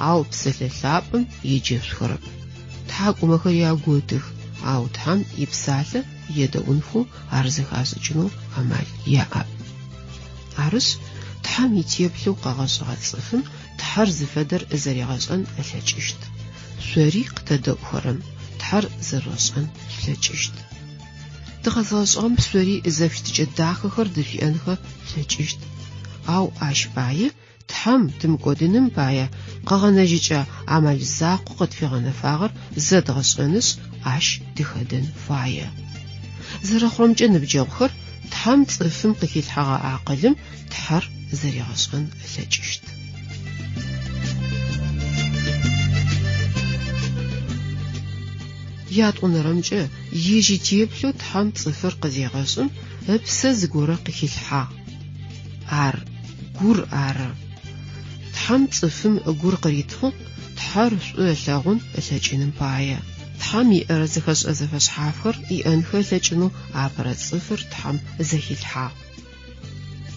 عاو بسلسلابم يجيب خرب تحاكو مخريا قوتخ عاو تحم يبسالة يدونفو عرزخ عزجنو عمال يعب عرس تحم يتيبلو قاغاز غاتصفم تحر زفدر ازري غازان الهجشت سوريق تدو خرم تحر زرازان الهجشت تغازان سوري ازفشت جداخ خرد في انخ الهجشت عاو عشباية тхьам тымкӏодыным пае къэгъэнэжьыкӏэ амал закъо къытфигъэнэфагъэр зэдгъэшӏэнышъ ащ тыхэдэн фае. Зэрэхъурэмкӏэ ныбджэгъухэр тхьам цӏыфым къыхилъхьэгъэ акъылым тхьэр зэригъэшӏэн ылъэкӏыщт. Ятӏонэрэмкӏэ ижьи теплъэу тхьам цӏыфыр къызегъэшӏым ыпсэ зыгорэ къыхилъхьагъ. Ар гур ары. Тхьам цӏыфым гур къыритхъу тхьэр шӏу ылъэгъун ылъэкӏыным пае. Тхьам иӏэрэ зыхэшӏэ зэфэшъхьафхэр иӏэнхэ ылъэкӏынэу апэрэ цӏыфыр тхьам зэхилъхьагъ.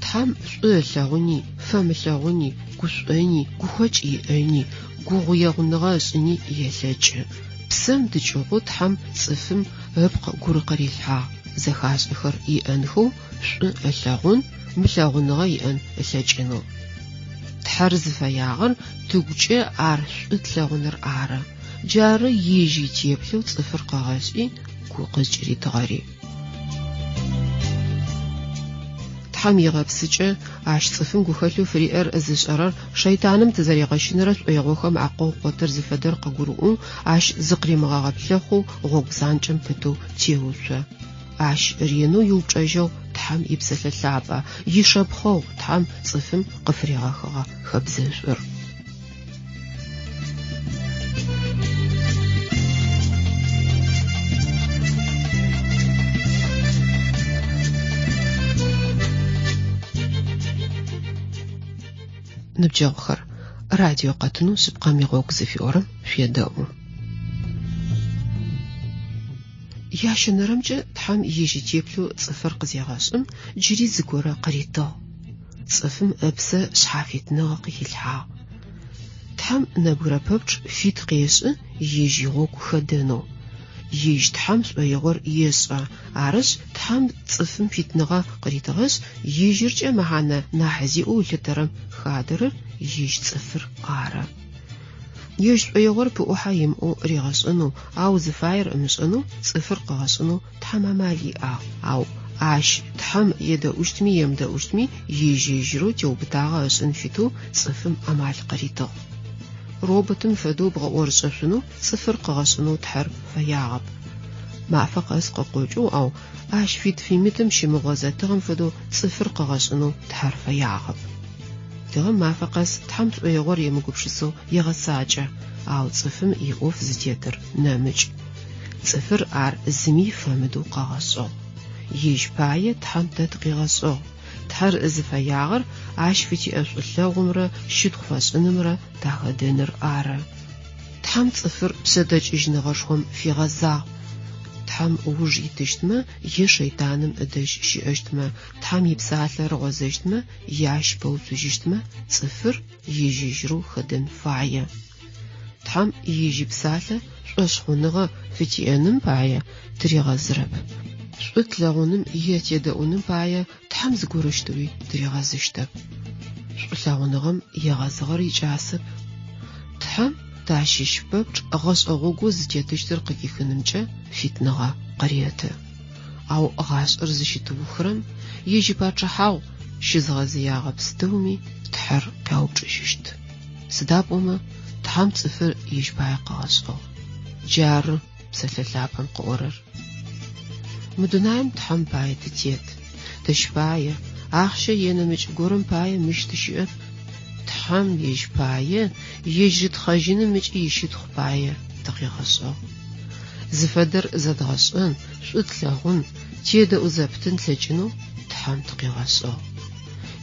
Тхьам шӏу ылъэгъуни, фэмылъэгъуни, гушӏони, гухэкӏ иӏэни, гугъуегъуныгъэ ышӏыни елъэкӏы. Псэм дыкӏыгъу тхьам цӏыфым ыпкъ гур къырилъхьагъ. Зэхашӏэхэр иӏэнхэу шӏу ылъэгъун, мылъэгъуныгъэ иӏэн ылъэкӏынэу. Тхьэр зыфэягъэр тыгукӏэ ар шӏу тлъэгъуныр ары. Джары ижьи теплъэу цӏыфыр къэгъэшӏи гу къызкӏыритыгъэри. Тхьам игъэпсыкӏэ ащ цӏыфым гухэлъэу фриӏэр зышӏэрэр шэйтаным тызэригъэщынэрэ шӏоигъохэм акъоу къотыр зыфэдэр къыгурыӏу ащ зыкъримыгъэгъэплъэхъу гъогу занкӏэм пытэу теушъо. Ащ ренэу иупчӏэжьэу тхьам ипсэлъэ лъапӏэ, ишэпхъэу тхьам цӏыфым къыфрегъэхыгъэ хэбзэшӏор. Ныбджэгъухэр, радио къэтынэу шъыпкъэм игъогу зыфиӏорэм шъуедэӏу. Ящэнэрэмкӏэ тхьам ижьи теплъэу цӏыфыр къызегъэшӏым джыри зыгорэ къыритыгъ. Цӏыфым ыпсэ шъхьафитныгъэ къыхилъхьагъ. Тхьам нэбгырэ пэпчъ фит къешӏы ижьи гъогу хэдэнэу. Ижь тхьам шӏоигъор ешӏэ. Арышъ тхьам цӏыфым фитныгъэ къыритыгъэшъ ижьыркӏэ мэхьанэ нахь зиӏэу илъытырэм хадэрэр ижь цӏыфыр ары. Ежь шӏоигъор пыӏухьэ имыӏэу ригъэшӏэнэу, ау зыфаер ымышӏэнэу цӏыфыр къэгъэшӏэнэу тхьам амал иӏагъ. Ау ащ тхьам едэӏущтми емыдэӏущтми ижьыжьырэу теубытагъэ ышӏын фитэу цӏыфым амал къыритыгъ. Роботым фэдэу бгъэӏорышӏэшъунэу цӏыфыр къэгъэшӏэнэу тхьэр фэягъэп. Мафэ къэс къыкъокӏыу, ау ащ фит-фимитым щымыгъо зэтыгъэм фэдэу цӏыфыр къэгъэшӏэнэу тхьэр фэягъэп. Дэгъэм мафэ къэс тхьам шӏоигъор емыгупшысэу егъэсакӏэ, ау цӏыфым иӏоф зытетыр нэмыкӏ. Цӏыфыр ар зыми фэмыдэу къэгъэшӏыгъ. Ижь пае тхьам тэ тыкъигъэшӏыгъ. Тхьэр зыфэягъэр ащ фитиӏэ шӏулъэгъумрэ щытхъу фэшӏынымрэ тахэдэныр ары. Тхьам цӏыфыр пшъэдэкӏыжьныгъэшхом фигъэзагъ. Тхьам уж итыщтмэ, е шэйтаным ыдэжь щыӏэщтмэ, тхьам ипсалъэр гъозэщтмэ, ящ пэуцужьыщтмэ, цӏыфыр ижьыжьырэу хэдэн фае. Тхьам ижьы псалъэ шӏошъхъуныгъэ фитиӏэным пае тыригъэзырэп. Шӏу тлэгъуным е тедэӏуным пае тхьам зыгорэщтэуи тыригъэзыщтэп. Шӏулъэгъуныгъэм егъэзыгъэр икӏасэп. Тхьам тащищ пэпчъ гъэшӏэгъогу зытетыщтыр къыгихынымкӏэ фитныгъэ къыреты. Ау гъашӏэр зыщытыухырэм ижьы пачъэхьагъ щызгъэзыягъэ пстэуми тхьэр къяупчӏыжьыщт. Сыда пӏомэ тхьам цӏыфыр ижь пае къэгъэшӏыгъ. Джары псэлъэ лъапэм къыӏорэр. Мы дунаим тхьам пае тытет. Тыщпае ахъщэ енэмыкӏ горэм пае мыщ тыщыӏэп. Тхьам ежь пае ежь тхъэжьыным ыкӏи ищытхъу пае тыкъигъэшӏыгъ. Зыфэдэр зэдгъэшӏэн, шӏу тлъэгъун, тедэӏу зэптын тлъэкӏынэу тхьам тыкъигъэшӏыгъ.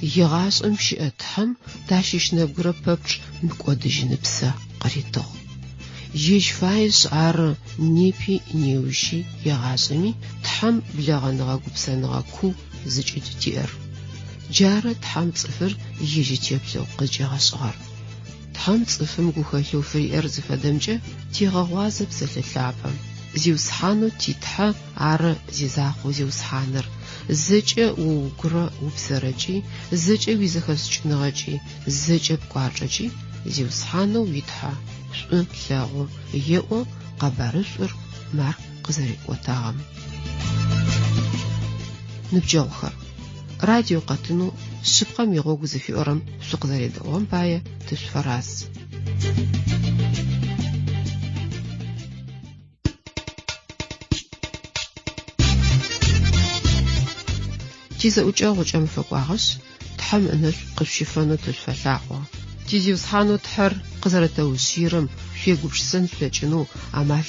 Игъашӏэм щыӏэ тхьам тащищ нэбгырэ пэпчъ мыкӏодыжьыныпсэ къыритыгъ. Ежь фаешъ ары непи неущи егъашӏэми тхьам блэгъэныгъэ гупсэныгъэ ку зыкӏи тиӏэр. Джары тхьам цӏыфыр ижьы теплъэу къызкӏэгъэшӏыгъэр. Тхьам цӏыфым гухэлъэу фриӏэр зыфэдэмкӏэ тигъэгъуазэ псэлъэ лъапэм. Зиусхьанэу титхьэ ары зизакъоу зиусхьаныр. Зэкӏэ угурэ упсэрэкӏи, зэкӏэ уизэхэсыкӏыныгъэкӏи, зэкӏэ пкӏуачӏэкӏи зиусхьанэу уитхьэ. Шӏу лъэгъу еӏо къэбарышӏур мар къызэриӏотагъэм. Ныбджэгъухэр, радио къэтынэу шъыпкъэм игъогу зыфиӏорэм шъукъызэредэгъугъэм пае тышъуфэрас. Тизэӏукӏэгъукӏэм фэкӏуагъэшъ тхьэм ынэшъу къысщыфэнэу тышъуфэлъаӏо. Тизиусхьанэу тхьэр къызэрэтэущырэм шъуегупшысэн шъулъэкӏынэу амал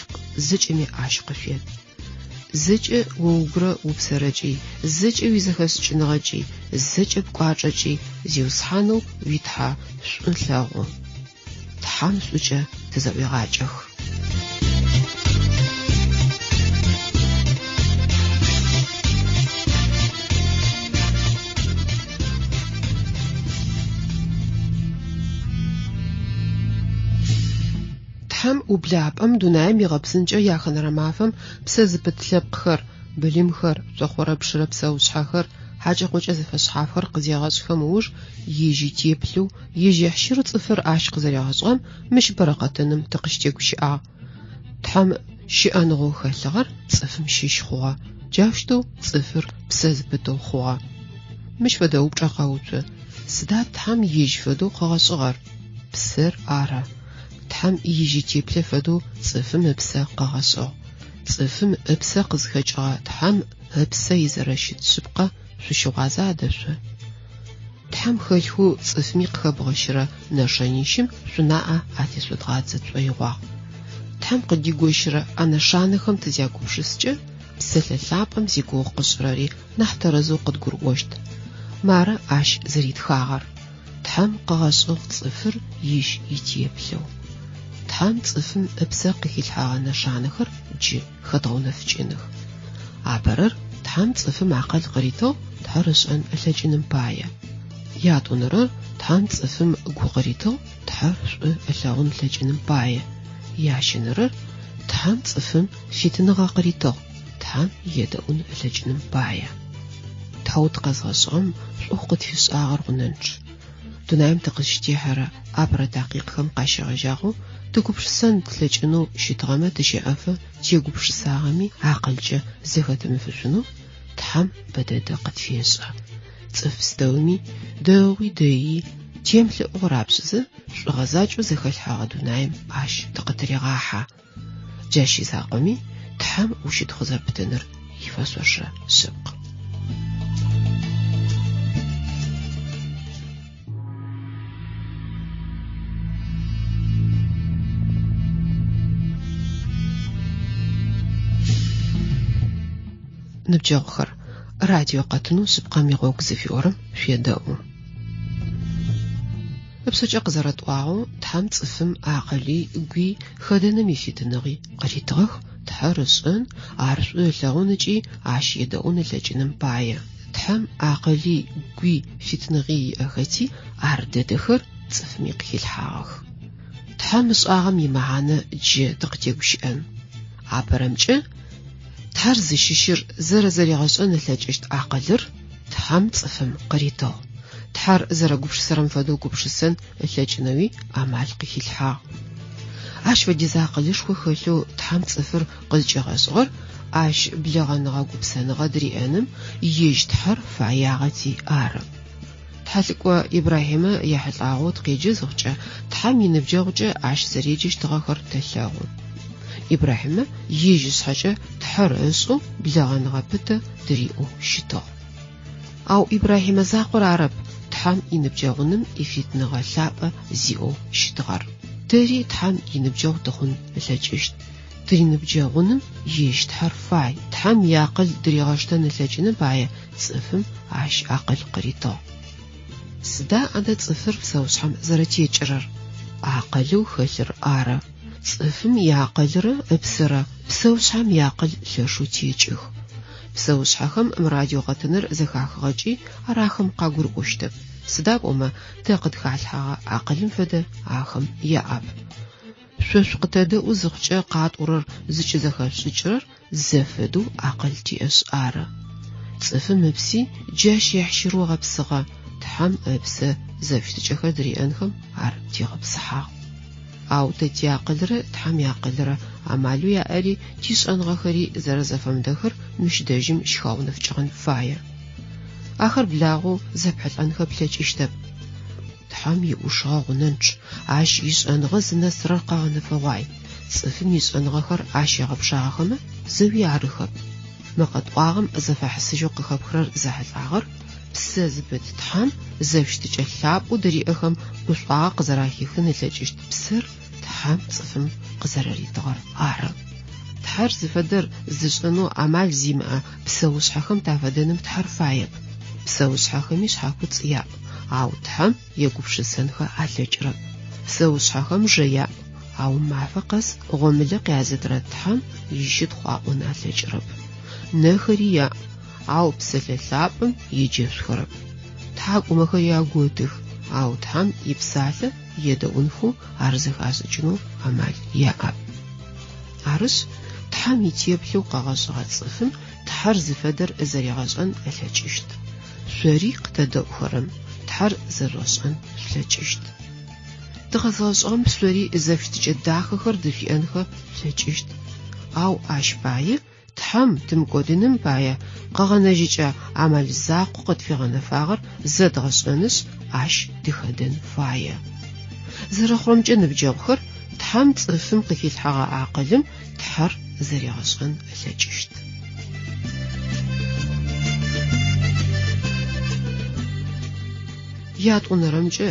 зыкӏыми ащ къышъует. Зыкӏы угурэ упсэрэкӏи, зыкӏы уизэхэсыкӏыныгъэкӏи, зыкӏы пкӏуачӏэкӏи зиусхьанэу уитхьэ шӏун лъэгъу. Тхьэм шӏукӏэ тызэӏуегъакӏэх. Тхьэм ублапӏэм дунаим игъэпсынкӏэ яхэнэрэ мафэм псэ зыпыт лъэпкъхэр, былымхэр, шӏохъорэ пшырэ псэушъхьэхэр, хьакӏэ-къокӏэ зэфэшъхьафхэр къызегъэшӏхэм ыуж ижьи теплъэу, ижьыхьщыр цӏыфыр ащ къызэрегъэшӏэм мыщ бэрэ-къэтыным тыкъыщтегущыӏагъ. Тхьэм щыӏэныгъэу хэлъыгъэр цӏыфым щыщ хъугъэ, джаущтэу цӏыфыр псэ зыпытэу хъугъэ. Мыщ фэдэ упчӏэ къэуцо: сыда тхьэм ижь фэдэу къэгъэшӏыгъэр? Псыр ары. Тхьэм ижьи теплъэ фэдэу цӏыфым ыпсэ къэгъэшӏыгъ. Цӏыфым ыпсэ къызхэкӏыгъэ тхьэм ыпсэ изэрэщыт шъыпкъэ шъущыгъуазэ адэшъо. Тхьэм хэлъхэу цӏыфми къыхэбгъэщырэ нэшэнищым шъунаӏэ атешъодгъадзэ тшӏоигъуагъ. Тхьэм къыдигощырэ ӏэнэшанэхэм тызягупшыскӏэ псэлъэ лъапӏэм зигугъу къышӏырэри нахь тэрэзэу къыдгурыӏощт. Мары ащ зэритхагъэр. Тхьэм къыгъэшӏыгъ цӏыфыр ижь итеплъэу. Тхьэм цӏыфым ыпсэ къыхилъхьагъэ нэшанэхэр джы хэтгъэунэфыкӏыных. Апэрэр тхьэм цӏыфым акъыл къыритыгъ тхьэр ышӏэн ылъэкӏыным пае. Ятӏонэрэр тхьэм цӏыфым гу къыритыгъ тхьэр шӏу ылъэгъун ылъэкӏыным пае. Ящэнэрэр тхьэм цӏыфым фитыныгъэ къыритыгъ тхьэм едэӏун ылъэкӏыным пае. Тхьэу тыкъэзгъэшӏыгъэм шӏух къытфишӏагъэр хъунэнч. Дунаим тыкъызщытехьэрэ апэрэ такъикъхэм къащегъэжьагъэу тыгупшысэн тлъэкӏынэу щытыгъэмэ тыщеӏэфэ тегупшысагъэми акъылкӏэ зэхэтымыфышъунэу тхьэм бэдэдэ къытфешӏэ. Цӏыф стэуми дэгъуи дэи темлъыӏугъэр апшъызы шӏугъэзакӏэу зэхэлъхьагъэ дунаим ащ тыкъытырегъахьэ. Джащи закъоми тхьэм ущытхъу зэпытыныр ифэшъошэ шъыпкъ. Ныбджэгъухэр, радио къэтынэу шъыпкъэм игъогу зыфиӏорэм шъуедэӏу. Ыпшъэкӏэ къызэрэтӏуагъэу тхьэм цӏыфым акъыли гуи хэдэным ифитыныгъи къыритыгъэх тхьэр ышӏэн ар шӏу ылъэгъун ыкӏи ащ едэӏун ылъэкӏыным пае. Тхьэм акъыли гуи фитыныгъи иӏэхэти ар дэдэхэр цӏыфми къыхилъхьагъэх. Тхьэм ышӏагъэм имэхьанэ джы тыкъытегущыӏэн. Апэрэмкӏэ тхьэр зыщыщыр зэрэзэрегъэшӏэн ылъэкӏыщт акъылыр тхьэм цӏыфым къыритыгъ. Тхьэр зэрэгупшысэрэм фэдэу гупшысэн ылъэкӏынэуи амал къыхилъхьагъ. Ащ фэдиз акъылышхо хэлъэу тхьэм цӏыфыр къызкӏэгъэшӏыгъэр ащ блэгъэныгъэ гупсэныгъэ дыриӏэным ежь тхьэр фаягъэти ары. Тхьэлъыкӏо Ибрахимэ ехьылӏагъэу тыкъеджэ зыхъукӏэ тхьэм иныбджэгъукӏэ ащ зэреджэщтыгъэхэр тэлъэгъу. Ибрахимэ ежь шъхьэкӏэ тхьэр ышӏэу блэгъэныгъэ пытэ дыриӏэу щытыгъ. Ау Ибрахимэ закъор арэп тхьэм иныбджэгъуным ифитныгъэ лъапӏэ зиӏэу щытыгъэр. Тэри тхьэм иныбджэгъу тыхъун ылъэкӏыщт. Тыриныбджэгъуным ежь тхьэр фай тхьэм иакъыл дыригъэштэн ылъэкӏыным пае цӏыфым ащ акъыл къыритыгъ. Сыда ӏадэ цӏыфыр псэушъхьэм зэрэтекӏырэр? Акъылыу хэлъыр ары. Цӏыфым иакъылрэ ыпсырэ псэушъхьэм иакъыл лъэшъу текӏых. Псэушъхьэхэм радио къэтыныр зэхахыгъэкӏи арахэм къагурыӏощтэп. Сыда пӏомэ тэ къытхалъхьагъэ акъылым фэдэ ахэм яӏап. Шъошъу къытэдэӏу зыхъукӏэ къатӏурэр зыкӏы зэхэшъукӏырэр зэфэдэу акъыл тиӏэшъ ары. Цӏыфым ыпси джащ яхьщэрэу гъэпсыгъэ тхьэм ыпсэ зэфитыкӏэхэр дыриӏэнхэм ар тигъэпсыхьагъ. Ау тэ тиакъылрэ тхьэм иакъылрэ амалу яӏэри тишӏэныгъэхэри зэрэзэфэмыдэхэр мыщ дэжьым щыхаунэфыкӏыгъэн фае. ахэр благъэу зэпхьылӏэнхэ плъэкӏыщтэп. Тхьэм иӏушыгъэ гъунэнч, ащ ишӏэныгъэ зынэсырэр къэгъэнэфэгъуай. Цӏыфым ишӏэныгъэхэр ащ егъэпшагъэхэмэ зэуи арыхэп. Мы къэтӏуагъэм зэфэхьысыжьэу къыхэпхырэр зэхьылӏагъэр псэ зыпыт тхьэм зэущтыкӏэ лъапӏэу дэриӏэхэм ӏушӏуагъэ къызэрахихын ылъэкӏыщт псыр тхьэм цӏыфым къызэрэритыгъэр ары. Тхьэр зыфэдэр зышӏэнэу амал зимыӏэ псэушъхьэхэм тафэдэным тхьэр фаеп. Псэушъхьэхэми шъхьакуц яӏ, ау тхьэм егупшысэнхэ алъэкӏырэп. Псэушъхьэхэм жэяӏ, ау мафэ къэс гъомылэ къязытырэ тхьэм ищытхъуаӏон алъэкӏырэп. Нэхэри яӏ, ау псэлъэ лъапӏэм еджэшъухэрэп. Тхьакӏумэхэр яготых, ау тхьэм ипсалъэ едэӏунхэу ар зыхашӏыкӏынэу амал яӏэп. Арышъ тхьэм итеплъэу къэгъэшӏыгъэ цӏыфым тхьэр зыфэдэр зэригъэшӏэн алъэкӏыщт. Шъори къытэдэӏухэрэм тхьэр зэрэшӏэн шъулъэкӏыщт. Тыгъэзгъэшӏыгъэм шъори зэущтыкӏэ дахэхэр дышъуиӏэнхэ шъулъэкӏыщт. Ау ащ пае тхьэм тымкӏодыным пае къэгъэнэжьыкӏэ амал закъо къытфигъэнэфагъэр зэдгъэшӏэнышъ ащ тыхэдэн фае. Зэрэхъурэмкӏэ ныбджэгъухэр тхьэм цӏыфым къыхилъхьэгъэ акъылым тхьэр зэригъэшӏэн алъэкӏыщт. Ятӏонэрэмкӏэ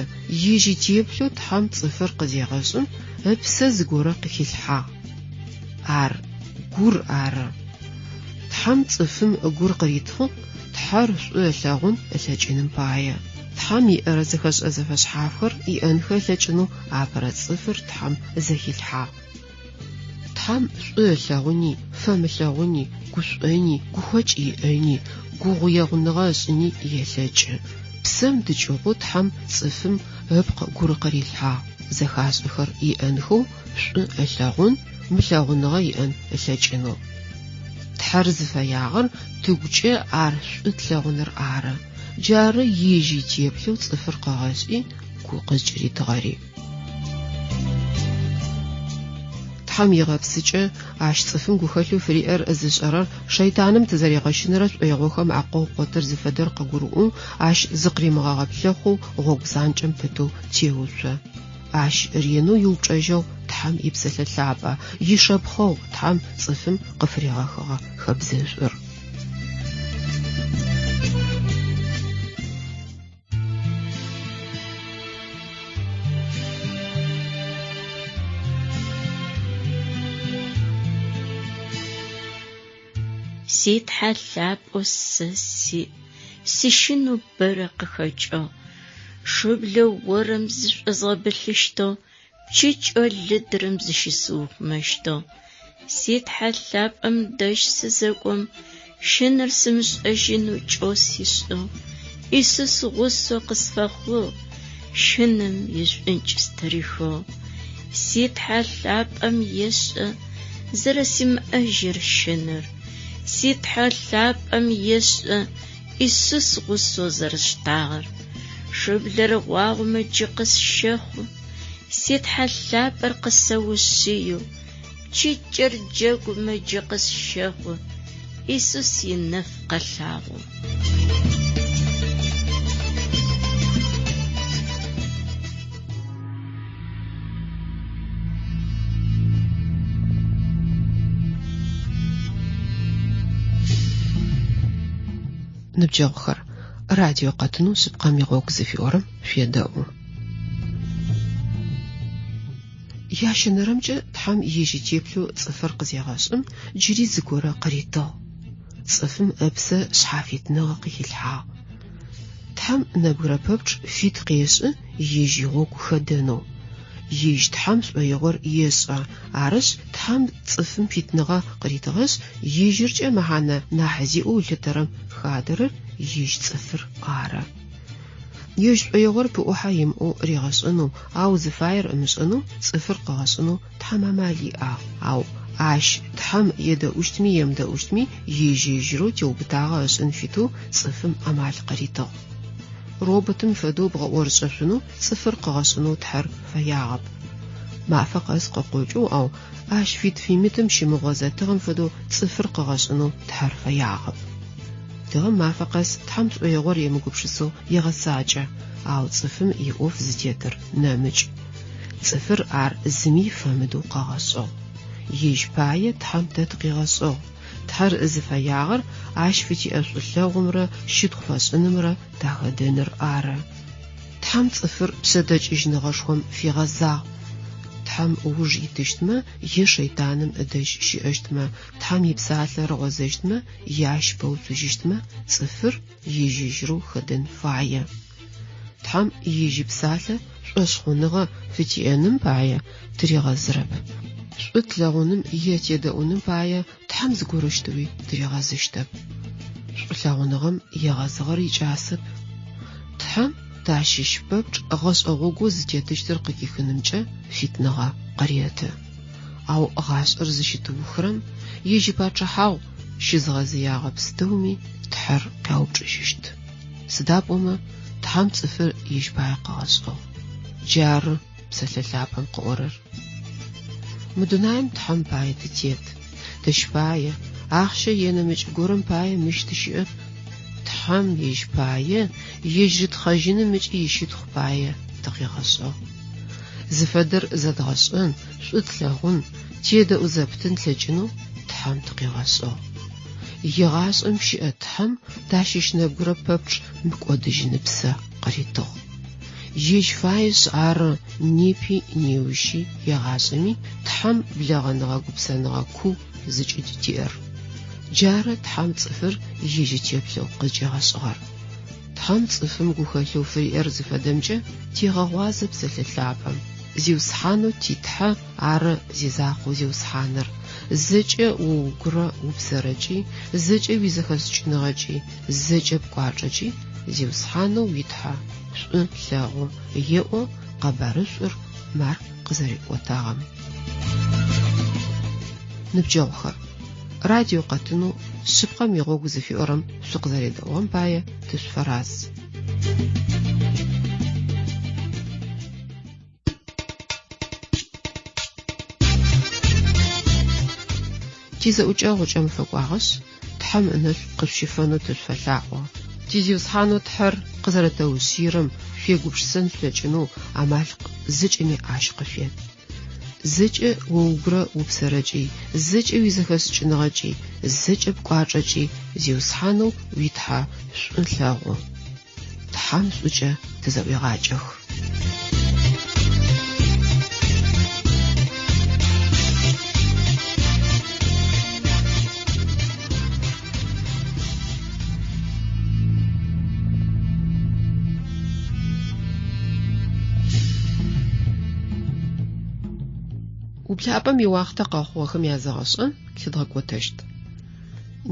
ижьи теплъэу тхьэм цӏыфыр къызегъэшӏым ыпсэ зыгорэ къыхилъхьагъ. Ар гур ары. Тхьэм цӏыфым гур къыритхъы тхьэр шӏу ылъэгъун ылъэкӏыным пае. Тхьэм иӏэрэ зыхэшӏэ зэфэшъхьафхэр иӏэнхэ лъэкӏынэу апэрэ цӏыфыр тхьэм зэхилъхьагъ. Тхьэм шӏу ылъэгъуни, фэмылъэгъуни, гушӏони, гухэкӏ иӏэни, гугъуегъуныгъэ ышӏыни елъэкӏы. Псэм дыкӏыгъу тхьэм цӏыфым ыпкъ гур къырилъхьагъ. Зэхашӏэхэр иӏэнхэу шӏу ылъэгъун, мылъэгъуныгъэ иӏэн ылъэкӏынэу. Тхьэр зыфэягъэр тыгукӏэ ар шӏу тлъэгъуныр ары. Джары ижьи теплъэу цӏыфыр къэгъэшӏи гу къызкӏыритыгъэри. Тхьэм игъэпсыкӏэ ащ цӏыфым гухэлъэу фриӏэр зышӏэрэр шэйтаным тызэригъэщынэрэ шӏоигъохэм акъоу къотыр зыфэдэр къыгурыӏу ащ зыкъримыгъэгъэплъэхъу гъогу занкӏэм пытэу теушъо. Ащ ренэу иупчӏэжьэу тхьэм ипсэлъэ лъапӏэ, ишэпхъэу тхьэм цӏыфым къыфригъэхыгъэ хэбзэшӏур. Ситхьэ лъапӏэу сищыну бэрэ къыхэкӏыгъ. Шыблэу орэм зышӏозгъэбылъыщтэу, пчыкӏэ лыдырым зыщысыухмэщтэу. Ситхьэ лъапӏэм дэжь сызэкӏом, шыныр сымышӏэжьынэу кӏэу сишӏыгъ. Исыс гъусэу къысфэхъугъ, шыным ишӏункӏ стырихыгъ. Ситхьэ лъапӏэм ешӏэ, зэрысимыӏэжьыр шыныр. Ситхьэ лъапӏэм ешӏэ, исыс гъусэу зэрысштагъэр. Шыблэр гъуагъом ыджы къысщэхъу, ситхьэ лъапӏэр къысэущыю. Пчыкӏэр джэгум ыджы къысщэхъу, Исус инэф къэлъагъу. Ныбджэгъухэр, радио къэтынэу шъыпкъэм игъогу зыфиӏорэм шъуедэӏу. Ящэнэрэмкӏэ тхьэм ижьи теплъэу цӏыфыр къызегъэшӏым джыри зыгорэ къыритыгъ. Цӏыфым ыпсэ шъхьафитныгъэ къыхилъхьагъ. Тхьэм нэбгырэ пэпчъ фит къешӏы ижьи гъогу хэдэнэу. Ижь тхьэм шӏоигъор ешӏэ, арышъ тхьэм цӏыфым фитныгъэ къыритыгъэшъ ижьыркӏэ мэхьанэ нахь зиӏэу лъытэрэм хадэрэр ижь цӏыфыр ары. Ежь шӏоигъор пыӏухьэ имыӏэу ригъэшӏэнэу, ау зыфаер ымышӏэнэу цӏыфыр къэгъэшӏэнэу тхьэм амал иӏагъ. Ау ащ тхьэм едэӏущтми емыдэӏущтми ежьэжьырэу теубытагъэ ышӏын фитэу цӏыфым амал къыритыгъ. Роботым фэдэу бгъэӏорышӏэшъунэу цӏыфыр къэгъэшӏэнэу тхьэр фэягъэп. Мафэ къэс къэкъокӏыу, ау ащ фит фимитым щымыгъо зэтыгъэм фэдэу цӏыфыр къэгъэшӏэнэу тхьэр фэягъэп. Тыгъэм мафэ къэс тхьэм шӏоигъор емыгупшысэу егъэсакӏэ, ау цӏыфым иӏоф зытетыр нэмыкӏ. Цӏыфыр ар зыми фэмыдэу къэгъэшӏыгъ. Ижь пае тхьэм тэ тыкъигъэшӏыгъ. Тхьэр зыфэягъэр ащ фытиӏэ шӏулъэгъумрэ щытхъу фэшӏынымрэ тахэдэныр ары. Тхьэм цӏыфыр пшъэдэкӏыжьныгъэшхом фигъэзагъ. Тхьэм уж итыщтмэ, е шейтаным ыдэжь щыӏэщтмэ, тхьэм ипсалъэр гъозэщтмэ, ящ пэуцужьыщтмэ, цӏыфыр ижьыжьрэу хэдэн фае. Тхьэм ижьипсалъэ шӏошхъуныгъэ фытиӏэным пае тыригъэзырэп. Шӏу тлэгъуным е тедэӏуным пае тхьэм зыгорыщтыуи тыригъэзыщтэп. Шӏулъэгъуныгъэм егъэзыгъэр икӏасэп. Тхьэм тащыщ пэпчъ гъэшӏэгъогу зытетыщтыр къыкӏихынымкӏэ фитныгъэ къыреты. Ау гъашӏэр зыщытыухырэм ижьипэчъыхьагъ щызгъэзыягъэ пстэуми тхьэр къяупчӏыжьыщт. Сыда пӏомэ тхьэм цӏыфыр ижь пае къэгъэшӏыгъ. Джары псэлъэ-лъапӏэм къыӏорэр. Мы дунаим тхьэм пае тытет. Тыщпае ахъщэ енэмыкӏ горэм пае мыщ тыщыӏэп. Тхьэм ижь пае ежьы тхъэжьыным ыкӏи ищытхъу пае тыкъигъэшӏыгъ. Зыфэдэр зэдгъэшӏэн, шӏу тлъэгъун, тедэӏу зэптын тлъэкӏынэу тхьэм тыкъигъэшӏыгъ. Игъашӏэм щыӏэ тхьэм тащыщ нэбгырэ пэпчъ мыкӏодыжьыныпсэ къыритыгъ. Ежь фаеш ары непи неущи егъашӏэми тхьэм блэгъэныгъэ гупсэныгъэ ку зыкӏи тиӏэр. Джары тхьэм цӏыфыр ежьы теплъэу къыкӏигъэшӏыгъэр. Тхьэм цӏыфым гухэлъэу фриӏэр зыфэдэмкӏэ тигъэгъуазэ псэлъэ-лъапӏэм. Зиусхьанэу титхьэ ары зизакъоу зиусхьаныр. Зэкӏэ угурэ упсэрэкӏи, зэкӏэ уизэхэсыкӏыныгъэкӏи, зэкӏэ пкӏуачӏэкӏи зиусхьанэу уитхьэ. Шӏу лъэгъу еӏо къэбарышӏур мар къызэриӏотагъэм. Ныбджэгъухэр, радио къэтынэу шъыпкъэм игъогу зыфиӏорэм шъукъызэредэӏугъэм пае тышъуфэраз. Тизэӏукӏэгъу ыкӏэмыфэкӏуагъэшъ тхьэм ынэшъу къысщыфэнэу тышъуфэлъаӏо. Тизиусхьанэу тхьэр къызэрэтэущырэм шъуегупшысэн шъулъэкӏынэу амал зыкӏэми ащ къышъует. Зэкӏэ угурэ упсэрэкӏи, зэкӏэ уизэхэсыкӏыныгъэкӏи, зэкӏэ пкӏуачӏэкӏи зиусхьанэу уитхьэ шӏу лъэгъу. Тхьэм шӏукӏэ тызэӏуегъакӏэх. Ублапӏэм иуахътэ къэхъугъэхэм язэгъэшӏэн лъыдгъэкӏотэщт.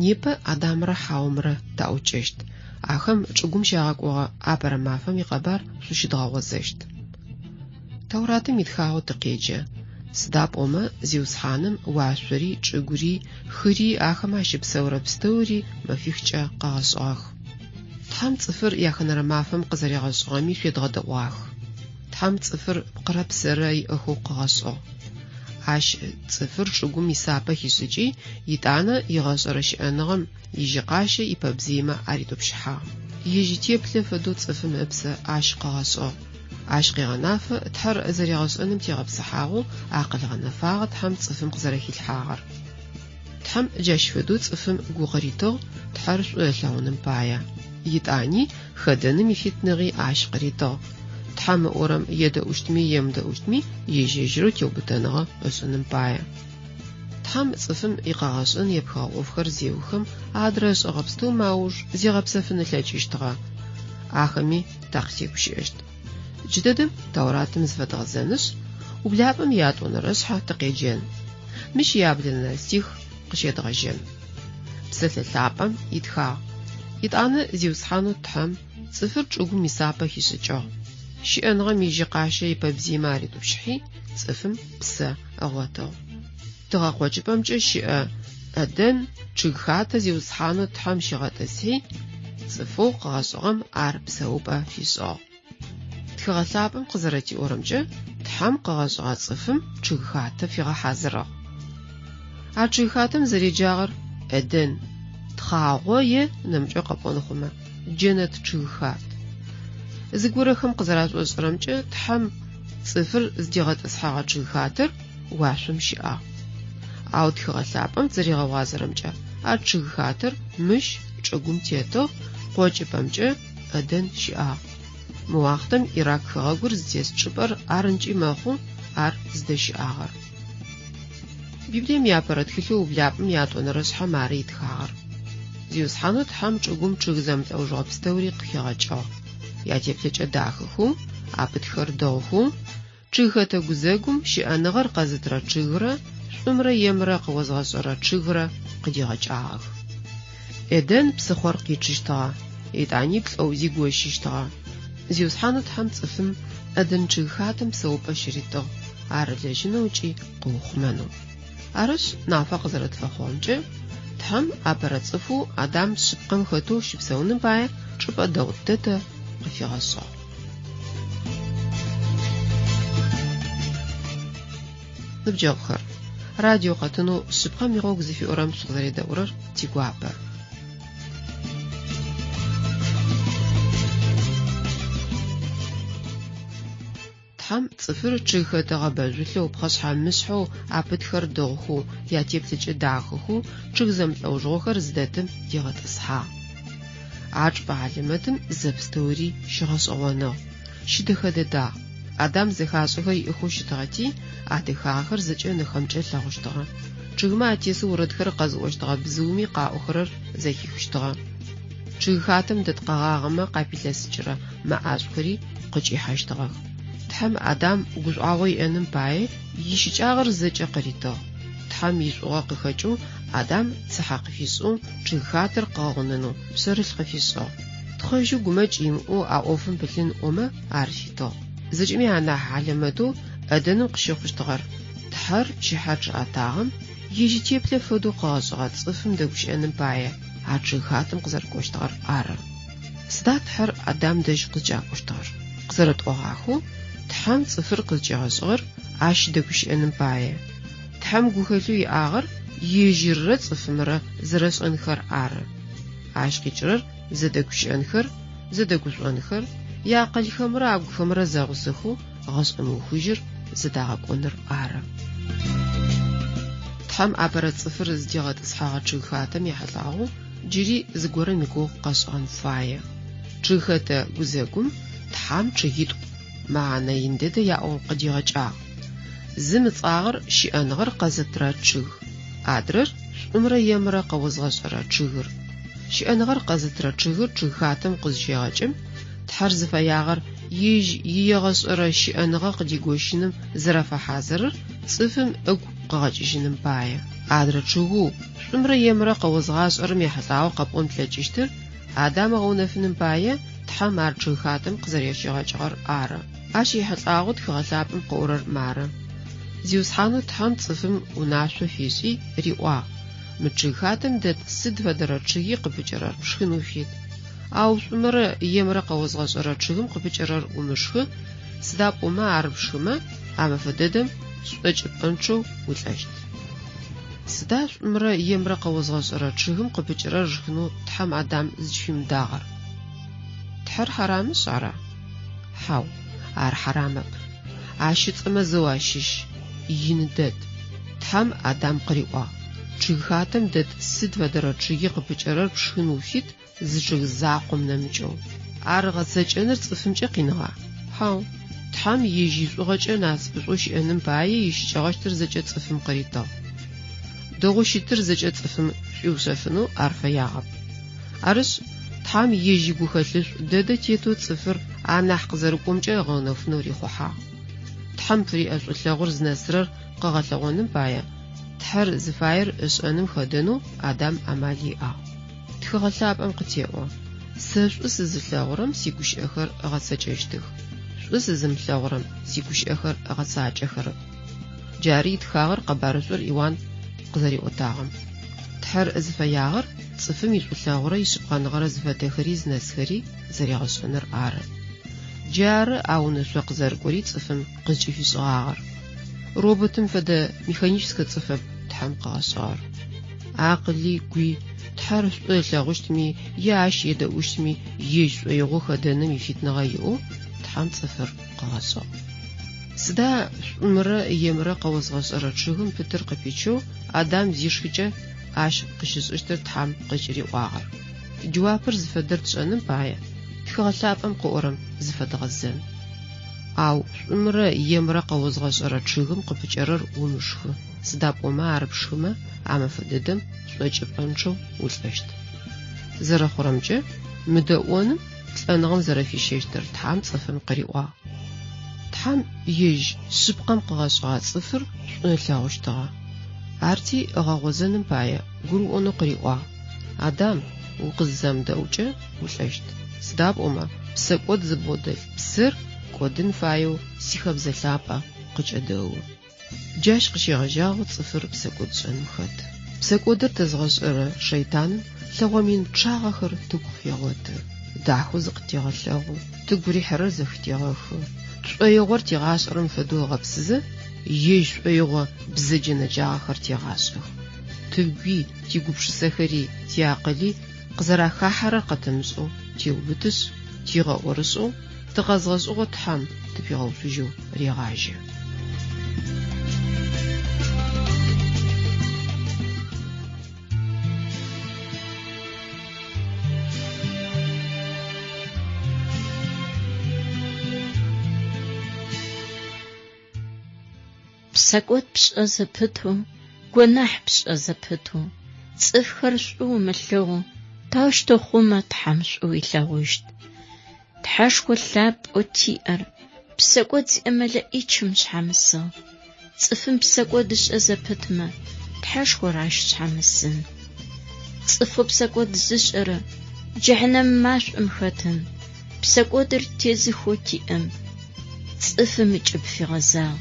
Непэ Адамрэ Хьаумрэ таӏукӏэщт. Ахэм чӏыгум щагъэкӏогъэ апэрэ мафэм икъэбар шъущыдгъэгъозэщт. Тауратым итхагъэу тыкъеджэ. Сыда пӏомэ зиусхьаным уашъори, чӏыгури, хыри ахэм ащыпсэурэ пстэури мэфихкӏэ къэгъэшӏыгъэх. Тхьэм цӏыфыр яхэнэрэ мафэм къызэрегъэшӏыгъэми шъуедгъэдэӏуагъ. Тхьэм цӏыфыр пкъырэ псырэ иӏэхэу къэгъэшӏыгъ. Ащ цӏыфыр чӏыгум исапэ хишӏыкӏи, итӏанэ игъэшӏэрэ щыӏэныгъэм ижьыкъащэ ипэбзимэ аритӏупщыхьагъ. Ежьы теплъэ фэдэу цӏыфым ыпсэ ащ къэгъэшӏыгъ. Ащ къегъэнафэ тхьэр зэрегъэшӏэным тегъэпсыхьагъэу акъыл-гъэнэфагъэ тхьэм цӏыфым къызэрэхилъхьагъэр. Тхьэм джащ фэдэу цӏыфым гу къыритыгъ тхьэр шӏу елъэгъуным пае. Итӏани хэдэным ифитныгъи ащ къыритыгъ. Тхьэм ыӏорэм едэӏущтми емыдэӏущтми ежьэжьрэу теубытэныгъэ ышӏыным пае. Тхьэм цӏыфым икъэгъэшӏэн епхыгъэ ӏофхэр зеухэм адрэ ышӏэгъэпстэу мауж зегъэпсэфын ылъэкӏыщтыгъэ. Ахэми тахътегущыӏэщт. Джыдэдэм Тауратым зыфэдгъэзэнышъ, ублапӏэм ятӏонэрэ шъхьэ тыкъеджэн. Мыщ яблэнэ стих къыщедгъэжьэн. Псэлъэ-лъапӏэм итхагъ. Итӏанэ зиусхьанэу тхьэм цӏыфыр чӏыгум исапэ хишӏыкӏыгъ. Щыӏэныгъэм ижьыкъащэ ипэбзимэ аритӏупщыхьи цӏыфым псэ ыгъотыгъ. Тыгъэ къокӏыпӏэмкӏэ щыӏэ ӏэдэн чъыг-хатэ зиусхьанэу тхьэм щигъэтӏысхьи цӏыфэу къэгъэшӏыгъэм ар псэупӏэ фишӏыгъ. Тхыгъэ лъапӏэм къызэрэтиӏорэмкӏэ тхьэм къэгъэшӏыгъэ цӏыфым чъыг-хатэ фигъэхьазырыгъ. А чъыг-хатэм зэреджагъэр ӏэдэн, خاغوية نمجا قبونخما جنة چغخات زغورخم قزراشوز رمجا تحم صفر زديغت اسحاغا چغخاتر واشم شيا او تخغسابم زريغا وازرمجا ا چغخاتر مش چغوم تيتو قوچبمجا ادن شيا موختم إراك خاغور زديس چبر ارنجي مخو ار زدشياغر بيبديم يابرت خلو بلابم ياتون رسحا ماريت خاغر زيوس حانوت حم چغوم چغزمت او جوابستوري قيغاچا ياتيبتچ داخخو ابتخر دوخو چغتا گزگوم شيانغر قزترا چغرا شمرا يمرا قوزغاشرا چغرا قديغاچاغ ادن بسخور قيچشتا اداني بلوزي گوششتا زيوس حانوت حم صفم ادن چغخاتم سوبا شريتو ارلجنوچي قوخمنو ارش نافق زرت فخونجه تهم ابرصفو ادم شقم خطو شبسون باي چوبا دوتته قفيغاسو نبجوخر راديو قطنو شبقم يغوغ زفي اورام سوغري دورر تيغوابر تهم صفر چغخته بجلو بخش حمسحو ابتخر دوخو ياتيبتچ داخخو چغزم لوجوخر زدتم ديغت اسحا عاج بعلمتم زبستوري شغس اوانو شدخده دا ادم زخاشخه يخوش تغتي اتخاخر زچن خمچه لاغشتغا چغما اتيسو ردخر قزوشتغا بزومي قاوخر زكيخشتغا چغخاتم دتقاغما قابلسچرا ما اشخري قچي حشتغا تحم ادم گوزاوي انم باي يشچاغر زچ قريتو تحم يسوغا قخچو ادم صحق فيسو چغخاتر قاغننو سرل قفيسو تخجو گمچيم او اوفن بلين اوما عارفيتو زجمي انا علمتو ادن قشخشتغر تحر شحاج اتاغم يجيتيبل فدو قازغات صفم دغش انم باي عچغخاتم قزر قشتغر ار سدا تحر ادم دج قجا قشتغر قزرت اوغاخو تحم صفر قلجا صغر عاش دغش انم باي تحم گوخلو ياغر يجرت صفمره زرس انخر ار عاش قجر زدغش انخر زدغش انخر يا قل خمره اب خمره زغسخو غصمو خجر زداغ قنر ار تحم ابرت صفر زديغت اسحاغ چغخاتم يحلاغو جري زغورن ميكو قصان فايه چغخته گزگوم تحم چغيت معنى يندد يا او قديغاچا زمصاغر شيانغر قزترا چغ ادرر عمره يمره قوزغاشرا چغر شيانغر قزترا چغر چغخاتم قزجيغاچم تحرز فياغر يج يغصرا شيانغا قديغوشنم زرفا حاضر صفم اق قاجشنم باي ادر چغو عمره يمره قوزغاشر ميحلاو قبون تلچشتر ادم غونفنم باي تحمر چغخاتم قزريشيغاچغر ار اشي حلاغوت خغلابم قورر مار زيوس حانو تحم صفم وناشو فيسي ريوا مچغخاتم دت سد فدرچي قبجرر شخنوفيت او عمره يمره قوزغاشر چغم قبجرر ومشخ سدا قوما عربشما ام فددم سچپنچو وتلاشت سدا عمره يمره قوزغاشر چغم قبجرر شخنو تحم ادم زفيم داغر تحر حرام صرا حاو ار حرامك عاشت مزواشش يندد تحم ادم قريوا چغخاتم دد سد ودرچي قبچرر بشنوفيت زچغ زاقم نمجو ار غسچنر صفمچ قينغا حاو تحم يجي زوغچ ناس بشوش انم باي يشچغشتر زچ صفم قريتا دوغشتر زچ صفم يوسفنو عرفه ياغب ارس تحم يجي گوخلش دد تيتو صفر انح قزرقومچ غونف نوري خوحا تحم فري اشلغور زنسرر قغلغونم باي تحر زفاير اشانم خدنو ادم عملي تخغلاب ام قتيو سشوس زلغورم سيگوش اخر غسچشتخ شوس زملغورم سيگوش اخر غساچخر جاري تخاغر قبارسور ايوان قزري اوتاغم تحر زفياغر صفم يشلغوري شقانغر زفتخريز نسخري زريغشنر ار جار او نشق زرقوري صفم قجي في صغار روبوتم فدا ميخانيشسك صفم تحم قاشار عقلي قوي تحرش لغشتمي ياش يدوشتمي يش ويغو خدنم يفيتنا يو تحم صفر قاصو سدا مرة يمرة قوز غشرة شهم بتر قبيشو آدم زيشكجة عش قشز اشتر تحم قشري واغر جوابر زفدر تشانم بايا تخلصابم قورم زفد غزن أو مرة يمرة قوز غشرة شهم قبيشرر ومشخ سدا بوما عرب شخمة عم فددم سويتش بانشو ولفشت زرا خرمجة مدقونم تلانغم زرا في شيشتر تحم صفم قريوا تحم يج سبقم قغاشغا صفر نلاوشتغا عرتي غاغوزنم بايا قرؤونو قريوا عدام وقزام دوجة ولفشت سداب أما بسكود زبودل بسر كودن فايو سيخب زلابا قج أدو جاش قشيغجاغ صفر بسكود شنمخد بسكودر تزغشر شيطان لغومين تشاغخر تقفيغوت داحو زقتيغلغو تقبري حرر زختيغخو تشويغور تيغاشرم فدو غبسزه يش ويغو بزجن جاغخر تيغاشخ تبقي تيقبش سخري تياقلي قزرا خاحر قتمزو تيوبتس تيغورسو تغزغزو تحم تبيغوفجو ريغاجي بسكوت بشأزبتو قناح بشأزبتو صفر شو ملو تاشتو خوما تحمش ويلاوشت تحشكو اللاب وتيئر بسكوت املا ايشمش حمسا صفن بسكوت شأزبتما تحشكو راش حمسن صفو بسكوت زشر جهنم ماش امختن بسكوت ارتيزي خوتي صف مجب في غزال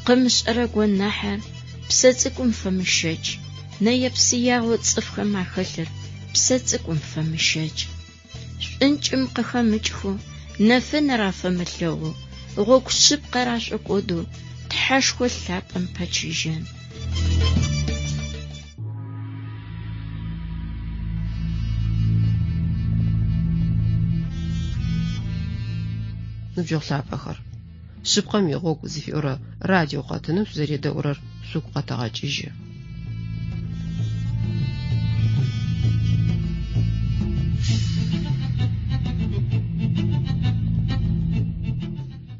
قمش أرقوا النحر بساتكم فمشاج نايب سياغو تصفخ مع خلر بساتكم فمشاج انج امقخ مجخو نفن رافا ملوغو غوك شب قراش اقودو تحاشكو اللاب امباتشيجان نبجو خلاب آخر شبقم يغوك زفيورا راديو قاتنم سوزاري دورر سوق قطاع جيجي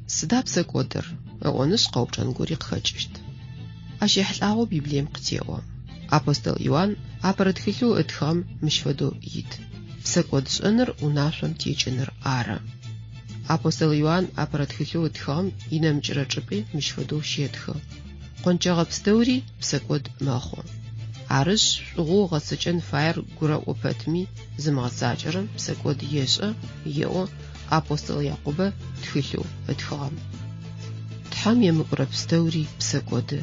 سداب سكودر اونس قوبجان غوري قخجشت اشي حلاو بيبليم قتيوا апостол Иоанн апаратхилу ытхам мишфаду ит сакодс энер унашам тиченер ара апостол Иоанн апаратхилу ытхам инамчрачпи мишфаду щетхо кончагапстаури псакод махо арыш шугу гасычен фаер гура опатми зымгасачрам псакод ешэ ео апостол Якуба тхилу ытхам тхам емыкурапстаури псакоды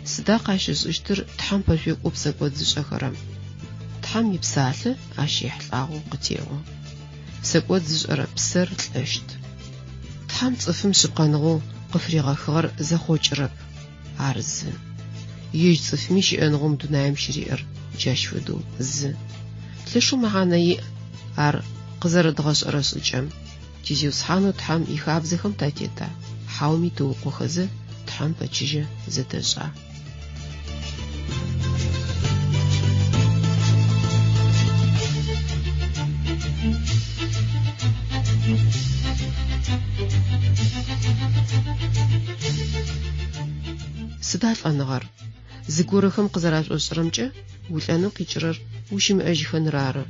сда қашыз үштір тхам пашуек опсакод зышахарам. Тхам епсалы ашихлағу қытеғу. Псакод зышара псыр тләшт. Тхам цыфым шықанығу қыфриғахығар захочырап. Арзы. Еж цыфми шиэнғум дунаем шириыр жашвыду зы. Тлешу мағанайы ар қызарыдғаш арасычам. Тизиусхану тхам ихабзыхым татета. Хауми тууқухызы тхам пачыжы зыдыжа. Сыдаль анығар, зыгорыхым қызараш ұшырымчы, үләні қичырыр, ушым әжіхін рары,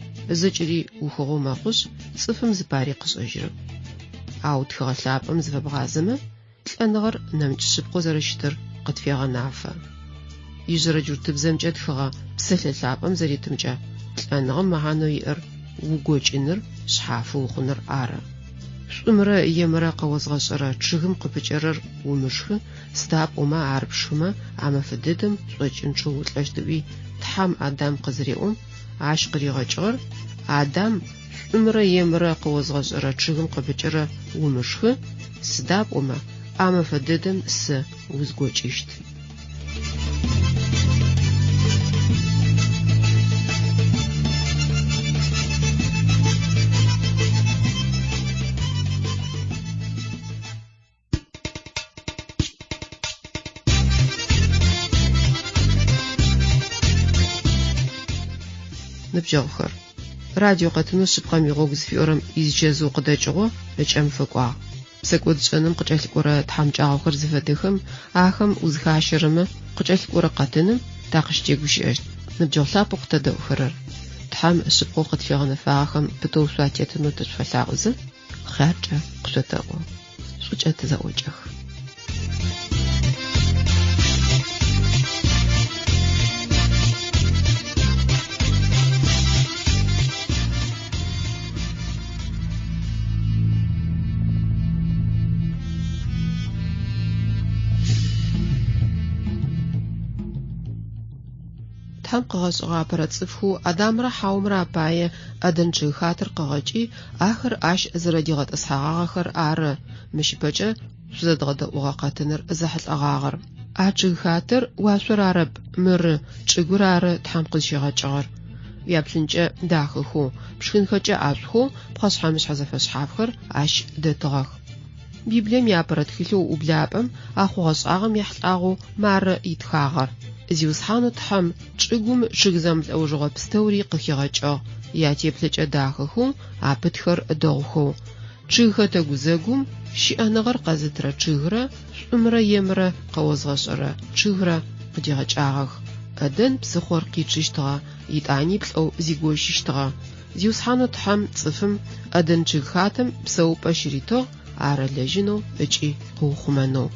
зычыри ухығу мақұш, цыфым зыпари қыш ұжыры. Ау тхығалапым звабғазымы, тләнығар намчышып қозарыштыр, қытфеға нафа. Ижыры жүртібзімчі тхыға псәләлапым заритімчі, тләнығым мағану иыр, угочыныр, шхафы ұқыныр ары. Шумра емра қауызғашыра чыгым қыпычарыр умышхы, стап ума арбшхыма, ама фыдыдым, шочынчу утлаштыви, тхам адам қызриум, аш қыригачыр, адам шумра емра қауызғашыра чыгым қыпычара умышхы, стап ума, ама фыдыдым сы узгочышты. نبجاوخر راديو قتنو شبقام يغوغ زفيورم إزجازو قداجغو لجأم فقوا بسكود شأنم قجالك ورا تحمجاوخر زفادخم آخم وزخاشرم قجالك ورا قتنم تاقش تيغوشي نبجاو لابو قتدو خرر تحم شبقو قد فيغن فاخم بتو سواتيتنو تشفلاغز خارجة قشتاقو شوجة تزاوجخ تام قغش غابرة صفحو أدامرا حاومرا باية أدنجي خاطر قغجي آخر آش زرديغت أصحاغ آخر آر مش بجا زدغد وغاقاتنر زحل أغاغر آجي خاطر واسور عرب مر چگور آر تام قشيغا چغر ويابلنجا داخل بشكن خجا آشخو بخص حامش حزف أصحابخر آش دتغاق بيبليم يابرت خلو وبلابم آخو غصاغم يحلقاغو مار يتخاغر زيوسحانو تحم چگوم شگزم أو جغب ستوري قخيغاچا ياتيبلچا داخخو آبتخر دوخو چگه تگوزگوم شيانغر قزترا چگره شمرا يمرا قوزغشرا چگره قديغاچاغ أدن بسخور قيچشتغا يتاني بلو زيگوششتغا زيوسحانو تحم صفم أدن چگخاتم بسو بشريتو عرلجنو اچي قوخمانو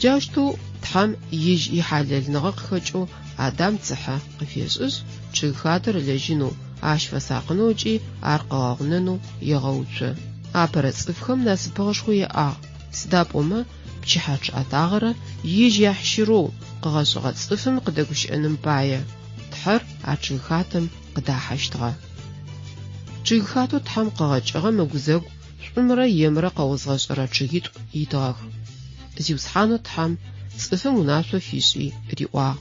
جاشتو تحم يج يحلل نغق خجو آدم تسحى قفيزوز چه خاطر لجنو آش فساقنو جي ارقاغننو يغوچه آپرس افخم ناس بغشخوية سداب اوما بچي حاج اتاغره يج يحشرو قغشغت صفم قدقوش انم باية تحر آچه خاتم قدا حشتغا چه خاتو تحم قغشغا مگوزاق شمرا يمرا قوزغشغرا چهيت يتغاغ زيوسحانو تحم صفم وناسو فيشي ريوا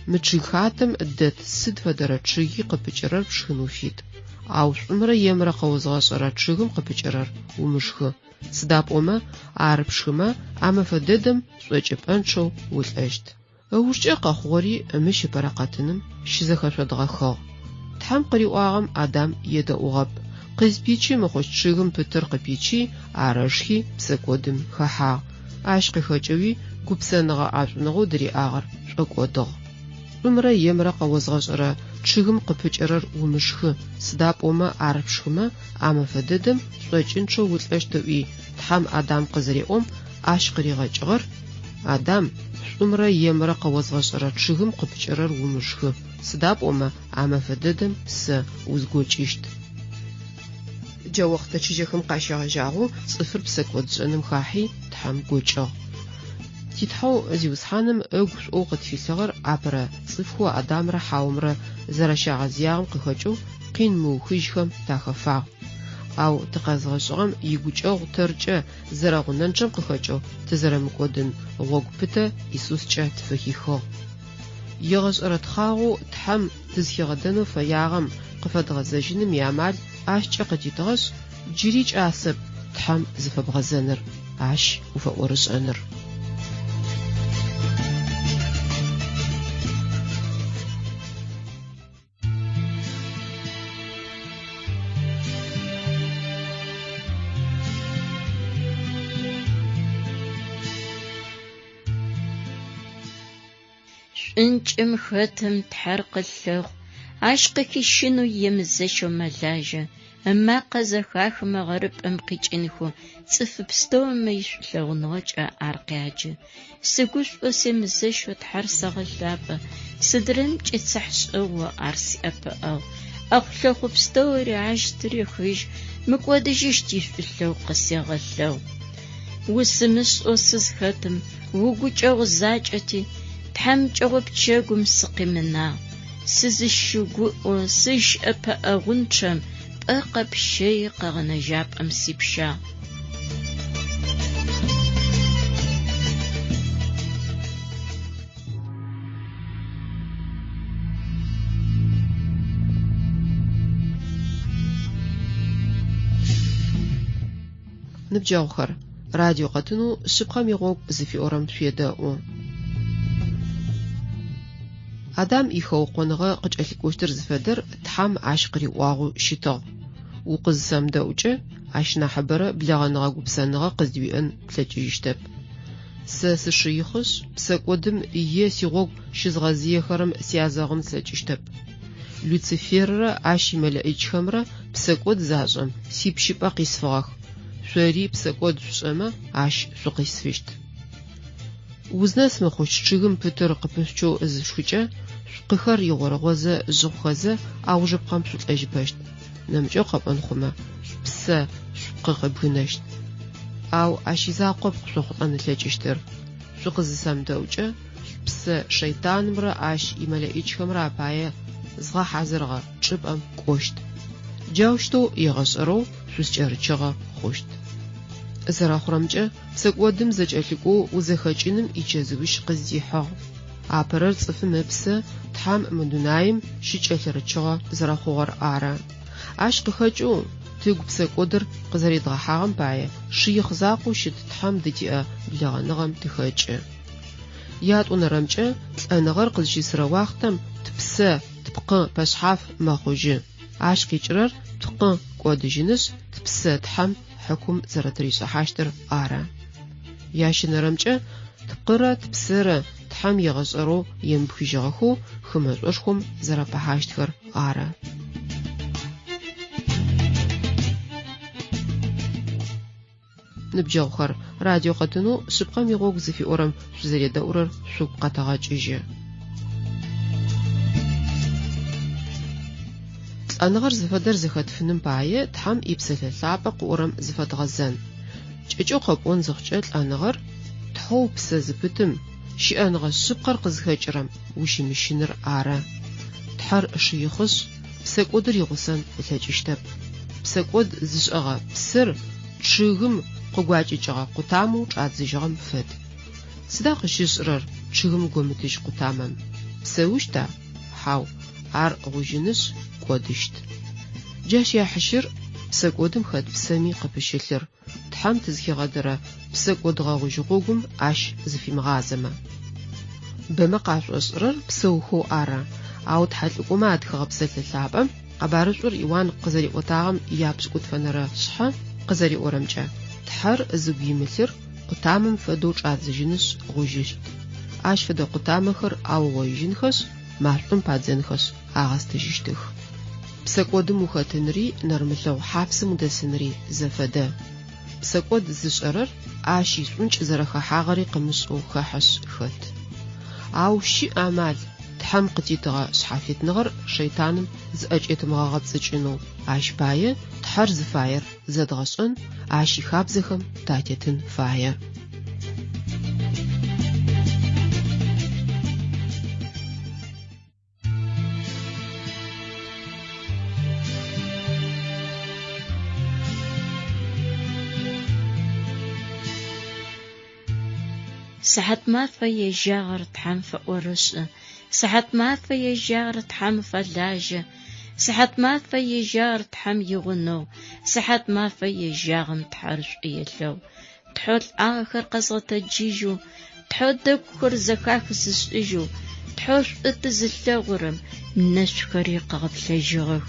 مچخاتم دت سد فدرا چيغي قبچرر بشخنوفيت او شمرا يمرا قوزغشرا چيغم قبچرر ومشخ سداب اوما عرب شخما اما فددم سوچپنچو ولاشت اوشچ قخوري مش برقاتنم شزخشدغخ تحم قريواغم ادم يدا اوغب قزبيچي مخوش چيغم پتر قبيچي عرشخي بسكودم خها عشق خجوي گوبسنغا عشنغو دري آغر شقودغ عمره يمرا قوزغشرا چگم قپچرر ومشخ سداب اوما عرب شخما اما فددم سوچنچو ولاشتوي تحم ادم قزري عشقري غچغر ادم عمره يمرا قوزغشرا چگم قپچرر ومشخ سداب اوما اما فددم س وزگوچيشت جا وقت چيجخم قاشا جاغو صفر بسكود جنم خاحي تحم گوچغ تيتحو زيوسحانم اغش اوقت في صغر عبر صفخو ادامرا حاومرا زرشا غزياغم قخجو قين موخيشخم تاخفا او تقازغشغم يگوچغ ترچه زرغننچم قخجو تزرمكودن غوگپته يسوسچه تفخيخو يغش ارتخاغو تحم تزخيغدنو فياغم قفدغزجنم يامال اشچه قديتغش جريج اسب تحم زفبغزنر عش وفورش انر انچم ختم تحرق اللغ عشقك شنو يمزشو ملاجة اما قزخاخ مغرب امقيج انخو صف بستو ما يشلغ نوجع عرقاجة سقوش وسمزشو تحرصغ اللابة صدرم جتسحش او عرسي ابا او اخلقو بستو رعاش تريخوش مكوادجيش تيشلو قسيغ اللو وسمش اوسز ختم وقوجو زاجتي تحم جواب تشاقم سقمنا سزشوغو سيش أبا أغنشم أقب شي قغنجاب أمسيبشا نبجاوخر راديو قتنو شبقام يغوب زفي أورم تفيداؤو Адам ихэукъоныгъэ къыкӏэлъыкӏощтыр зыфэдэр тхьам ащ къыриӏуагъэу щытыгъ. Укъызсэмдэӏукӏэ ащ нахьыбэрэ блэгъэныгъэ гупсэныгъэ къыздиуиӏэн плъэкӏыжьыщтэп. Сэ сышыихъышъ псэкӏодым сигъогу щызгъэзыехэрэм сязэгъын слъэкӏыщтэп. Люциферрэ ащ имэлэӏикӏхэмрэ псэкӏод зашӏэм сипщыпӏэ къисфыгъэх. Шъори псэкӏод шъушӏэмэ ащ шъукъисфыщт. Узнэс мыхъущ чъыгым пытыр къыпышъукӏэу зышхыкӏэ шъукъыхэр игъорыгъозэ жъыгъухэзэ аужэпхъэм шъулӏэжьыпэщт. Нэмыкӏэ къэпӏэн хъумэ псэ шъукъы къыбгынэщт. Ау ащ изакъоп шъухъулӏэн ылъэкӏыщтыр. Шъукъызысэмдэӏукӏэ псэ шэйтанымрэ ащ имэлэӏикӏхэмрэ апае згъэхьазырыгъэ чӏыпӏэм кӏощт. Джаущтэу егъэшӏэрэу шъускӏэрычыгъэ хъущт. Зэрэхъурэмкӏэ псэкӏодым зэкӏэлъыкӏоу узэхэкӏыным ичэзыуищ къыздихьыгъ. Апэрэр цӏыфым ыпсэ тхьам мы дунаим щыкӏэлъырычыгъэ зэрэхъугъэр ары. Ащ къыхэкӏэу тыгу псэкӏодыр къызэридгъэхьагъэм пае шыих закъоу щыт тхьам дытиӏэ блэгъэныгъэм тыхэкӏы. Ятӏонэрэмкӏэ лӏэныгъэр къызщисырэ уахътэм тпсэ, тпкъы пэшъхьаф мэхъужьы. Ащ къикӏырэр ткъы кӏодыжьынышъ тпсэ тхьам хьакум зэрэтришӏыхьащтыр ары. Ящынэрэмкӏэ тпкъырэ тпсэрэ тхьам егъэшӏэрэу емыпхыжьыгъэхэу хымэшӏошхом зэрэпахьащтхэр ары. Ныбджэгъухэр, радио къэтынэу шъыпкъэм игъогу зыфиӏорэм шъузэредэӏурэр шъугу къэтэгъэкӏыжьы. Лӏэныгъэр зыфэдэр зыхэтфыным пае тхьам ипсэлъэ лъапӏэ къыӏорэм зыфэдгъэзэн. Кӏэкӏэу къэпӏон зыхъукӏэ лӏэныгъэр тхьэу псэ зыпытым щыӏэныгъэ шъыпкъэр къызыхэкӏырэм ущымыщыныр ары. Тхьэр шыихъышъ псэкӏодыр игъусэн ылъэкӏыщтэп. Псэкӏод зышӏэгъэ псыр чъыгым къыгуакӏыкӏыгъэ къутамэу чӏадзыжьыгъэм фэд. Сыда къыщышӏырэр чъыгым гомытыжь къутамэм? Псэущта? Хьау, ар гъужьынышъ кӏодыщт. Джащ яхьыщыр псэкӏодым хэт псэми къыпыщылъыр. Тхьам тызхигъэдэрэ псэкӏод гъэгъужь гъогум ащ зыфимыгъазэмэ. Бэмэ къашӏошӏырэр псэухэу ары. Ау тхьэлӏыкӏомэ атхыгъэ псэлъэ лъапӏэм къэбарышӏор Иоанн къызэриӏотагъэм япшӏ ӏутфэнэрэ шъхьэ къызэриӏорэмкӏэ тхьэр зыгу имылъыр къутамэм фэдэу чӏадзыжьынышъ гъужьыщт. Ащ фэдэ къутамэхэр аугъоижьынхэшъ, машӏом падзэнхэшъ агъэстыжьыщтых. Псэкӏодым ухэтынри нэрмылъэгъу хьапсым удэсынри зэфэдэ. Псэкӏод зышӏэрэр ащ ишӏункӏ зэрэхэхьагъэри къымышӏэу хэхьышъ хэт. Ау щыӏ амал тхьэм къытитыгъэ шъхьафитныгъэр шэйтаным зыӏэкӏетымыгъэгъэпцӏыкӏынэу ащ пае тхьэр зыфаер зэдгъэшӏэн ащ ихабзэхэм татетын фае. ساعات مافة يجاغر تحم فأورش، ساعات مافة يجاغر تحم فلاجة، ساعات مافة يجاغر تحم يغنو، ساعات مافة يجاغم تحرش إيلو، تحول آخر قصة تجيجو، تحول دكور زكاك سسجو، تحول اتزلغرم نشكري قبل جغو.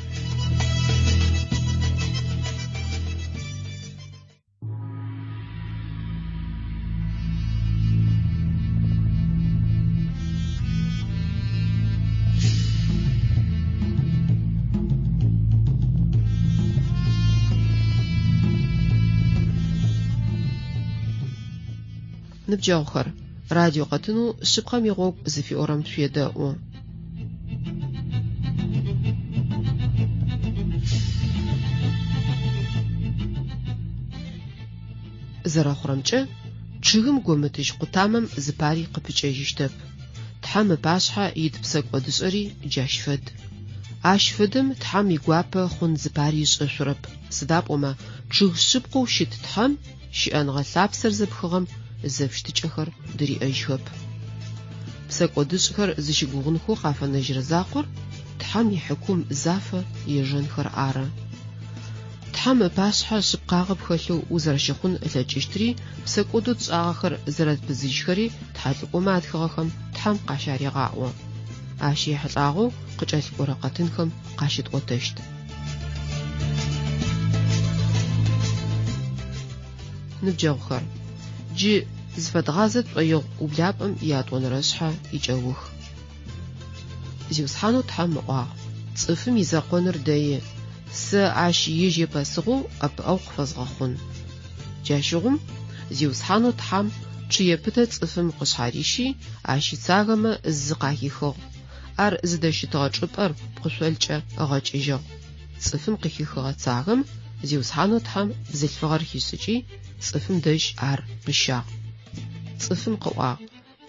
Ныбджэгъухэр, радио къэтынэу шъыпкъэм игъогу зыфиӏорэм шъуедэӏу. Зэрэхъурэмкӏэ чъыгым гомытыжь къутамэм зыпари къыпыкӏэжьыщтэп. Тхьэм ыпашъхьэ ит псэкӏодышӏэри джащ фэд. Ащ фэдэм тхьэм игуапэ хъун зыпари ишӏэшъурэп. Сыда пӏомэ чъыг шъыпкъэу щыт тхьэм щыӏэныгъэ лъапсэр зэпхыгъэм зэфштыкӏэхэр дыриӏэжьхэп. Псэкӏодышӏхэр зыщыгугъынхэу къафэнэжьырэ закъор тхьэм ихьыкум зафэ ежэнхэр ары. Тхьэм ыпашъхьэ шъыпкъагъэ пхэлъэу узэрэщыхъун ылъэкӏыщтри псэкӏодо тшӏагъэхэр зэрэтбызыжьхэри тхьэлӏыкӏомэ атхыгъэхэм тхьэм къащарегъаӏо. اشي حلقاغو قجل ورقتنكم قاشت قوتشت نبجاوخر جي زفدغازت ويغ وبلابم ياتون رشحة يجاوخ زيوسحانو تحم مقاغ صفم يزاقونر دايه س عاش يجي بسغو اب اوق فزغخون جاشغم زيوسحانو تحم چيه پته صفم قشحاريشي عاشي ساغم الزقاهيخو ار زدشتغا چپر بخشولچه اغاچيجو صفم قيخيخا ساغم زيوسحانو تحم زلفغر خيسچي صفم دش ار بشاق صفم قوا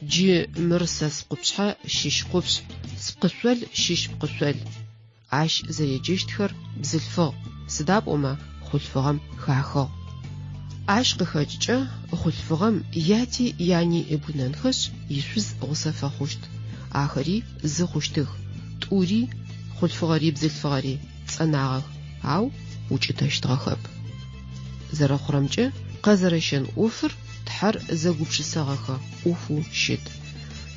جي مرسس قبشحة شيش قبش سقشول شيش بقشول عاش زيجيشتخر بزلفغ سداب اوما خلفغم خاخو عاش قخججة خلفغم ياتي يعني ابنانخش يشوز غصفة خشت آخري زخشتخ توري خلفغري بزلفغري تصناغ او وچتشتغخب زرخرمجة قزرشن اوفر تحر زغوبشسغخه اوفو شت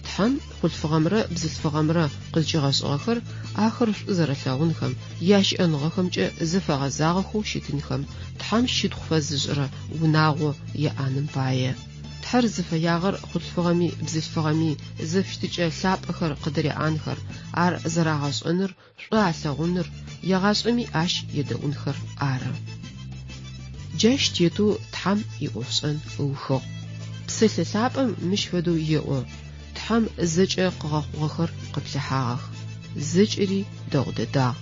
تحم خلفغمرة بزلفغمرة قزجغشغخر آخر زرثاغنخم ياش انغخمجة زفغزاغخو شتنخم تحم شتخ فزجرة وناغو يانم باية تحر زفياغر خلفغمي بزلفغمي زفتجة ثابخر قدري عنخر ار زراغشغنر شغاثاغنر يغاشغمي اش يدونخر ارا جاش تيتو تحم يوفشن اوخو بسلثابم مش فدو يو تحم زجة قغاخوخر قبلحاغ زجري دغددا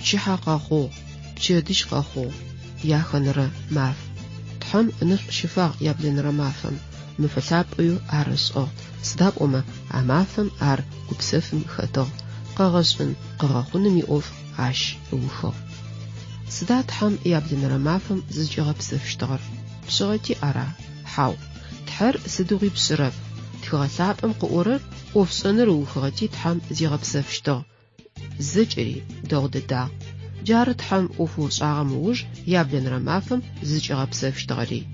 بشحا قاخو بشدش قاخو ياخنر ماف تحم نش شفاغ يابلنر مافم مفلاب ايو ارسو سداب اوما امافم ار قبسفم خطو قغشن قغاخونم يوف عش اوخو سدا تحم يابلنر مافم زجغة بسفشتغر بشغتي ارا حاو تحر سدوغي بشرب تغلابم قورر وفشنر وخغتي تحم زيغة بسفشتغ زجري دغددا جار تحم وفوش آغموج يابلنر مافم زجغة بسفشتغري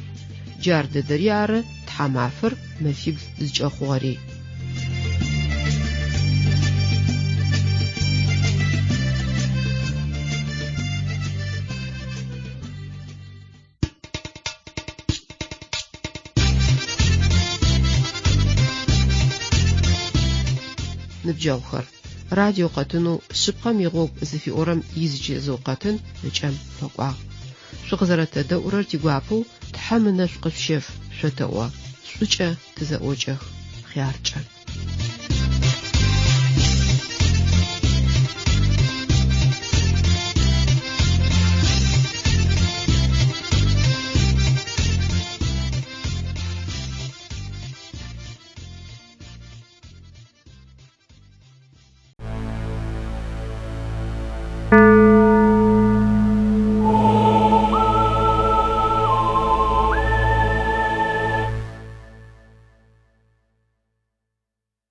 جار ددريار تحمافر مفيق زجغة خوغري نبجاوخر راديو قطنو شبقم يغوب زفي أورم يزجي زو قطن نجم فقوا شغزرت دورر تيغوابو تحمنا شقف شف شتوا شوچه تزاوجه خيارچه